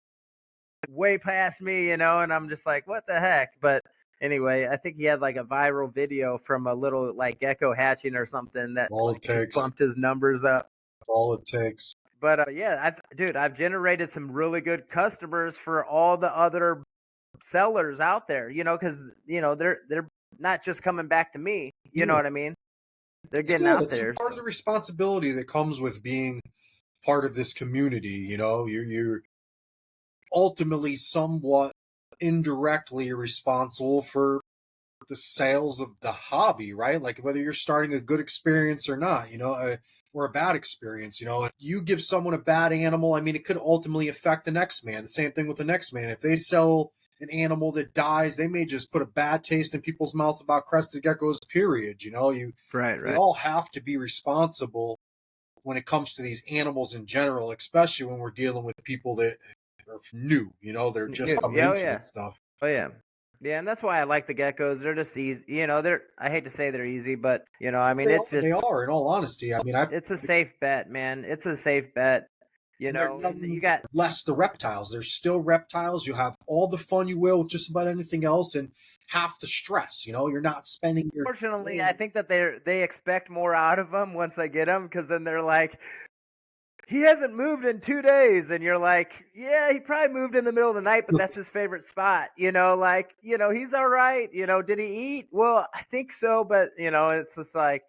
way past me, and I'm just like, what the heck? But anyway, I think he had like a viral video from a little like gecko hatching or something that All like it just takes. bumped his numbers up. All it takes. But yeah, I've generated some really good customers for all the other sellers out there, because they're not just coming back to me. You know what I mean? They're It's getting good. out It's there. part of the responsibility that comes with being part of this community. You're ultimately somewhat indirectly responsible for the sales of the hobby, right? Like whether you're starting a good experience or not, or a bad experience. If you give someone a bad animal, I mean, it could ultimately affect the next man. The same thing with the next man. If they sell an animal that dies, they may just put a bad taste in people's mouths about crested geckos. Period. We Right. all have to be responsible when it comes to these animals in general, especially when we're dealing with people that are new. They're just coming Yeah, oh into yeah. this stuff. Oh yeah. Yeah, and that's why I like the geckos. They're just easy. They're I hate to say they're easy, but I mean They are, it's just they are, in all honesty. I mean, it's a safe bet, man. It's a safe bet. and they're And you got less the reptiles. There's still reptiles. You have all the fun you will with just about anything else, and half the stress. You're not spending your. fortunately, I think that they expect more out of them once they get them because then they're like, he hasn't moved in 2 days, and you're like, yeah, he probably moved in the middle of the night, but that's his favorite spot. He's all right. Did he eat? Well, I think so, but it's just like.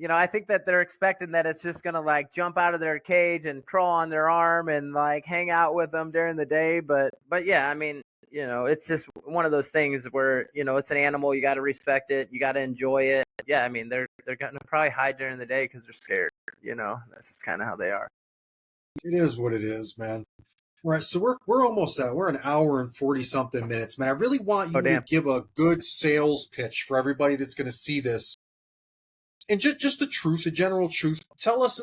I think that they're expecting that it's just gonna like jump out of their cage and crawl on their arm and like hang out with them during the day. But yeah, I mean, it's just one of those things where it's an animal. You got to respect it. You got to enjoy it. Yeah, I mean, they're gonna probably hide during the day because they're scared. That's just kind of how they are. It is what it is, man. Right, so we're almost at we're an hour and 40 something minutes, man. I really want Oh you to damn. give a good sales pitch for everybody that's going to see this, and just the truth, the general truth. Tell us,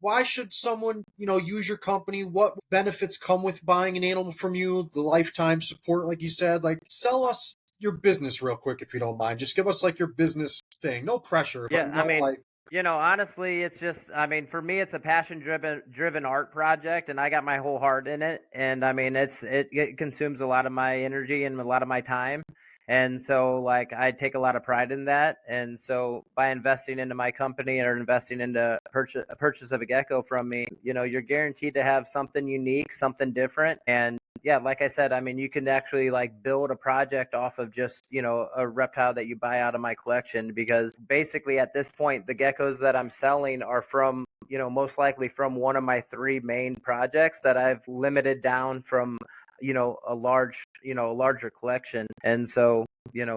why should someone, use your company? What benefits come with buying an animal from you? The lifetime support, like you said. Like, sell us your business real quick if you don't mind. Just give us like your business thing. No pressure, but Yeah, I mean, like. honestly, it's just, I mean, for me, it's a passion driven art project, and I got my whole heart in it. And I mean, it consumes a lot of my energy and a lot of my time. And so, like, I take a lot of pride in that. And so, by investing into my company or investing into a purchase of a gecko from me, you're guaranteed to have something unique, something different. And yeah, like I said, I mean, you can actually like build a project off of just, a reptile that you buy out of my collection because basically at this point, the geckos that I'm selling are from, most likely from one of my three main projects that I've limited down from, a larger collection. And so,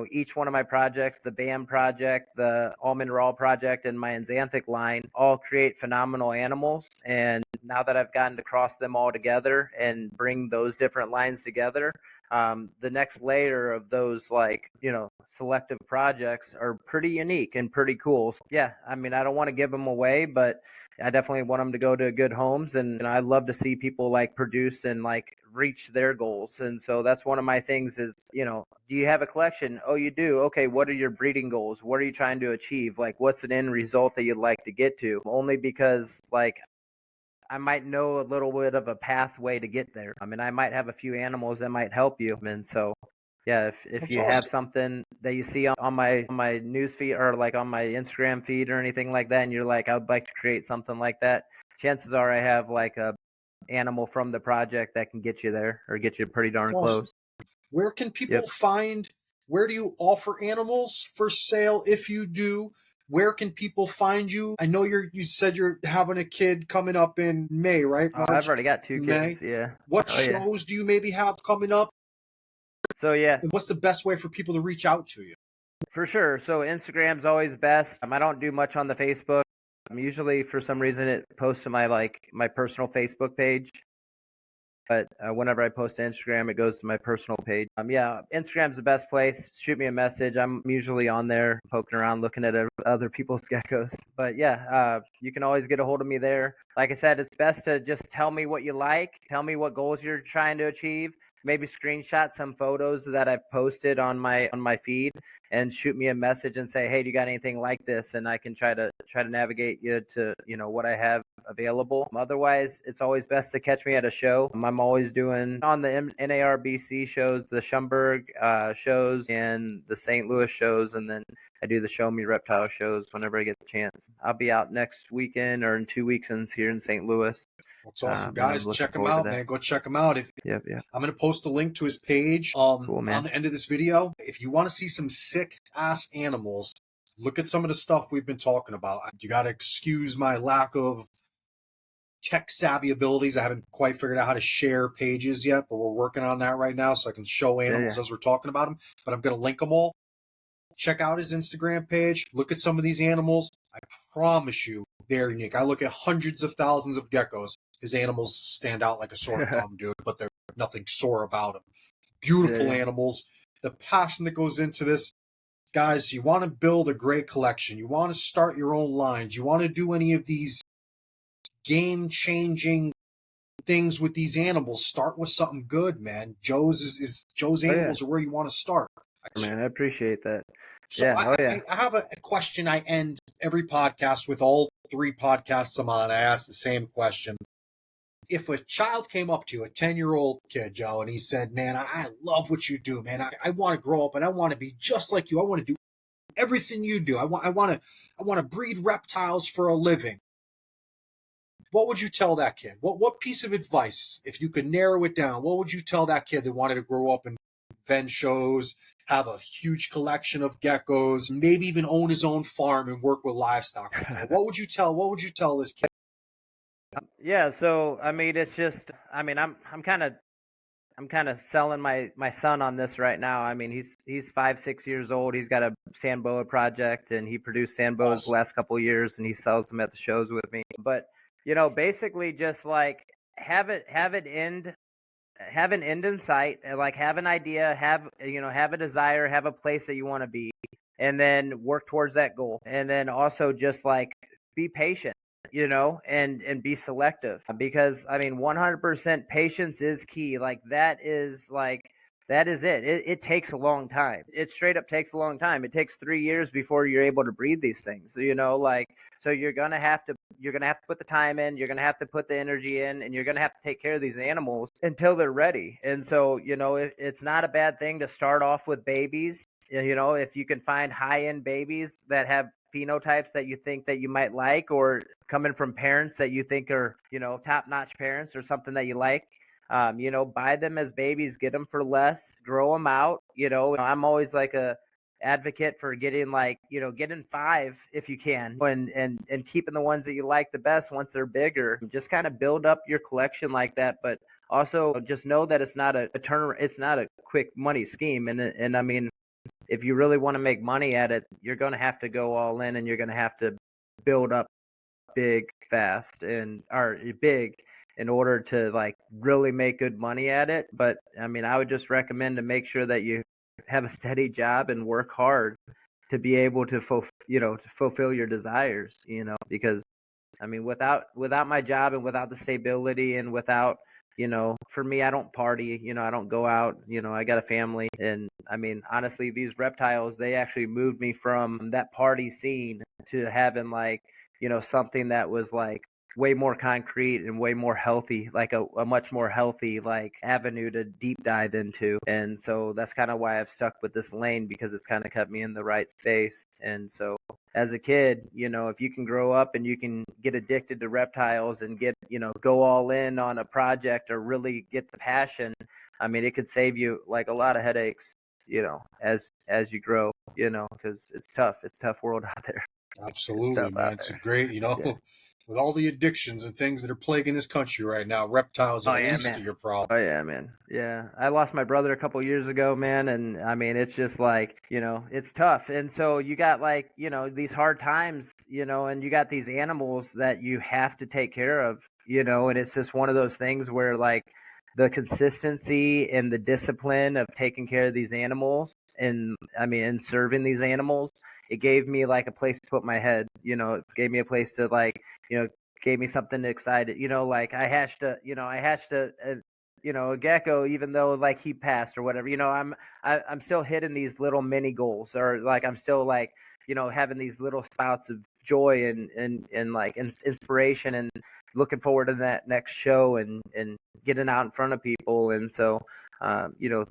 each one of my projects, the BAM project, the Almond Raw project, and my Xanthic line all create phenomenal animals. And now that I've gotten to cross them all together and bring those different lines together, the next layer of those selective projects are pretty unique and pretty cool. So, yeah, I mean, I don't want to give them away, but I definitely want them to go to good homes, and I love to see people like produce and like reach their goals. And so that's one of my things is, do you have a collection? Oh, you do. Okay, what are your breeding goals? What are you trying to achieve? Like, what's an end result that you'd like to get to? Only because like I might know a little bit of a pathway to get there. I mean, I might have a few animals that might help you. And so, yeah, if That's you have awesome. something that you see on my news feed or like on my Instagram feed or anything like that, and you're like, I would like to create something like that, chances are I have like a animal from the project that can get you there or get you pretty darn Awesome. close. Where can people Yep. find, where do you offer animals for sale if you do? Where can people find you? I know you said you're having a kid coming up in May, right? Oh, I've March, already got two May. kids. Yeah. What Oh yeah. shows do you maybe have coming up? So yeah, And what's the best way for people to reach out to you? for sure. So Instagram's always best. I don't do much on the Facebook. Usually for some reason it posts to my personal Facebook page. But whenever I post to Instagram, it goes to my personal page. Yeah, Instagram's the best place. Shoot me a message. I'm usually on there poking around, looking at other people's geckos. But yeah, you can always get a hold of me there. Like I said, it's best to just tell me what you like. Tell me what goals you're trying to achieve. Maybe screenshot some photos that I've posted on my feed and shoot me a message and say, hey, do you got anything like this? And I can try to navigate you to what I have available. Otherwise, it's always best to catch me at a show. I'm always doing on the NARBC shows, the Schomburg shows, and the St. Louis shows, and then I do the Show Me Reptile shows whenever I get the chance. I'll be out next weekend or in 2 weeks here in St. Louis. That's awesome, And I'm guys. looking Check him forward to out, that. man. Go check him out. Yep, yep. I'm going to post a link to his page Cool, on man. the end of this video. If you want to see some sick ass animals, look at some of the stuff we've been talking about. You got to excuse my lack of tech savvy abilities. I haven't quite figured out how to share pages yet, but we're working on that right now so I can show animals as we're talking about them. But I'm going to link them all. Check out his Instagram page. Look at some of these animals. I promise you, they're unique. I look at hundreds of thousands of geckos. His animals stand out like a sore thumb, dude, but there's nothing sore about them. Beautiful animals. The passion that goes into this. Guys, you want to build a great collection. You want to start your own lines. You want to do any of these game-changing things with these animals. Start with something good, man. Joe's animals are where you want to start. Man, I appreciate that. So I have a question. I end every podcast with all 3 podcasts I'm on. I ask the same question. If a child came up to you, a 10-year-old kid, Joe, and he said, man, I love what you do, man. I want to grow up and I want to be just like you. I want to do everything you do. I want to breed reptiles for a living. What would you tell that kid? What piece of advice, if you could narrow it down, what would you tell that kid that wanted to grow up in ven shows, have a huge collection of geckos, maybe even own his own farm and work with livestock? What would you tell this kid? Yeah, so I mean, it's just, I mean, I'm kind of selling my son on this right now. I mean, he's 5, 6 years old. He's got a sandboa project, and he produced sandboas the last couple of years, and he sells them at the shows with me. But basically, just like have an end in sight, and like have an idea, have a desire, have a place that you want to be, and then work towards that goal. And then also just like be patient, and be selective, because I mean 100% patience is key. That is it. It takes a long time. It straight up takes a long time. It takes 3 years before you're able to breed these things. So you're gonna have to put the time in. You're gonna have to put the energy in, and you're gonna have to take care of these animals until they're ready. And so it's not a bad thing to start off with babies. If you can find high end babies that have phenotypes that you think that you might like, or coming from parents that you think are top notch parents, or something that you like. Buy them as babies, get them for less, grow them out. I'm always like a advocate for getting 5 if you can, and keeping the ones that you like the best once they're bigger. Just kind of build up your collection like that, but also just know that it's not it's not a quick money scheme. And I mean, if you really want to make money at it, you're going to have to go all in, and you're going to have to build up big fast, and or big, in order to like really make good money at it. But I mean, I would just recommend to make sure that you have a steady job and work hard to be able to fulfill your desires, because I mean, without my job and without the stability and without, for me, I don't party, I don't go out, I got a family. And I mean, honestly, these reptiles, they actually moved me from that party scene to having like, something that was like way more concrete and way more healthy, like a much more healthy like avenue to deep dive into. And so that's kind of why I've stuck with this lane, because it's kind of kept me in the right space. And so as a kid, if you can grow up and you can get addicted to reptiles and get, go all in on a project or really get the passion, I mean, it could save you like a lot of headaches, as you grow, because it's tough. It's a tough world out there. It's Absolutely, tough out man. It's a there. great, Yeah. with all the addictions and things that are plaguing this country right now, reptiles are Oh the yeah, least man. of your problem. Oh yeah, man. Yeah, I lost my brother a couple years ago, man, and I mean, it's just like, it's tough. And so you got like, these hard times, and you got these animals that you have to take care of, and it's just one of those things where like the consistency and the discipline of taking care of these animals, and I mean, and serving these animals, it gave me like a place to put my head, it gave me a place to like, gave me something excited. Like I hatched a gecko, even though like he passed or whatever. I'm still hitting these little mini goals, or like I'm still like, having these little spouts of joy and like inspiration, and looking forward to that next show and getting out in front of people. And so,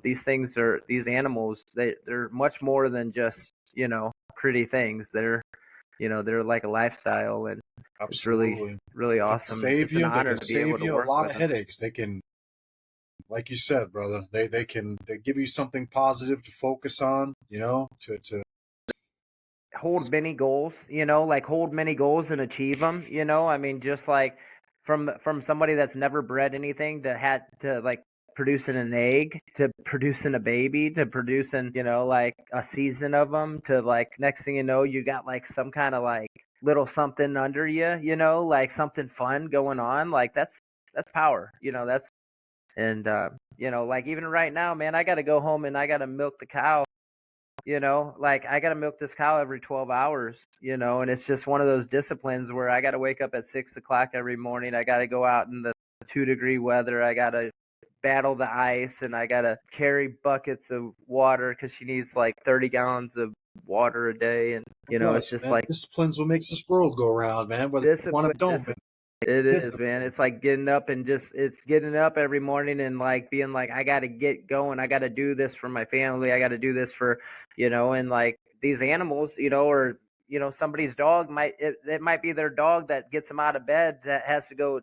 these animals, they're much more than just, pretty things. They're like a lifestyle, and it's really, Absolutely. really They can awesome. save It's an you. They honor can to be able save to you a work lot with of them. headaches. They can, like you said, brother, they give you something positive to focus on, to Hold many goals, like hold many goals and achieve them. I mean, just like from somebody that's never bred anything, to had to like producing an egg, to producing a baby, to producing, like a season of them, to like next thing you know, you got like some kind of like little something under you, like something fun going on. Like that's power, that's. And like even right now, man, I got to go home and I got to milk the cow. Like I got to milk this cow every 12 hours, and it's just one of those disciplines where I got to wake up at 6 o'clock every morning. I got to go out in the 2-degree weather. I got to battle the ice, and I got to carry buckets of water because she needs like 30 gallons of water a day. And, it's bless, just man. like Discipline's what makes this world go round, man. Whether you want discipline, to, don't, man. discipline. It is, man. Discipline. It's like getting up and it's getting up every morning and like being like, I got to get going. I got to do this for my family. I got to do this for, and like these animals, or, somebody's dog it might be their dog that gets them out of bed, that has to go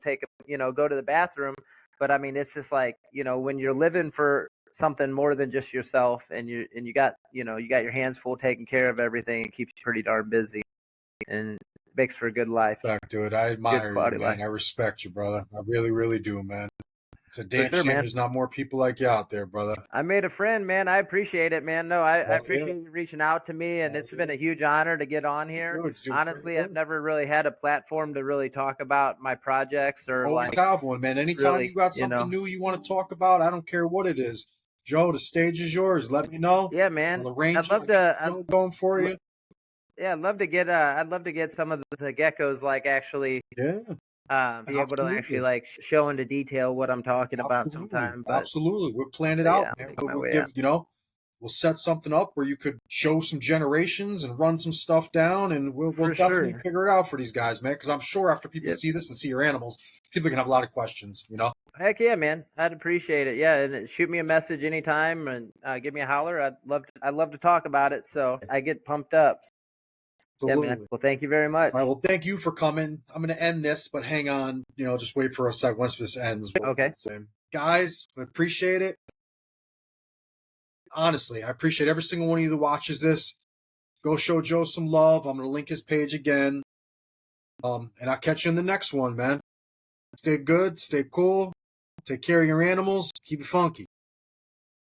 go to the bathroom. But I mean, it's just like, when you're living for something more than just yourself, and you got, you got your hands full taking care of everything, it keeps you pretty darn busy, and makes for a good life, Back to it. I good admire you, quality life. man. I respect you, brother. I really, really do, man. It's a For damn sure, shame man. there's not more people like you out there, brother. I made a friend, man. I appreciate it, man. No, I Hell yeah. appreciate you reaching out to me, and Hell it's been yeah. a huge honor to get on You here. do it. You do pretty Honestly, I've good. never really had a platform to really talk about my projects, or Always like have one, man. Anytime really, you got something new you want to talk about, I don't care what it is. Joe, the stage is yours. Let me know. yeah, man. I'll arrange I'd it. love I'll get to. the show going for you. Yeah, I'd love to get. I'd love to get some of the geckos, like actually, Yeah, be able to actually absolutely. like show into detail what I'm talking about Absolutely. sometime. Absolutely. We'll plan it But out, yeah, I'll man. make my We'll way give, out. we'll set something up where you could show some generations and run some stuff down, and we'll For definitely sure. figure it out for these guys, man. Because I'm sure after people Yep. see this and see your animals, people are gonna have a lot of questions. Heck yeah, man! I'd appreciate it. Yeah, and shoot me a message anytime, and give me a holler. I'd love to talk about it. So I get pumped up. Yeah, man. Absolutely. Well, thank you very much. All right. Well, thank you for coming. I'm gonna end this, but hang on. Just wait for a sec. Once this ends, Okay. guys, I appreciate it. Honestly, I appreciate every single one of you that watches this. Go show Joe some love. I'm gonna link his page again. And I'll catch you in the next one, man. Stay good, stay cool, take care of your animals, keep it funky.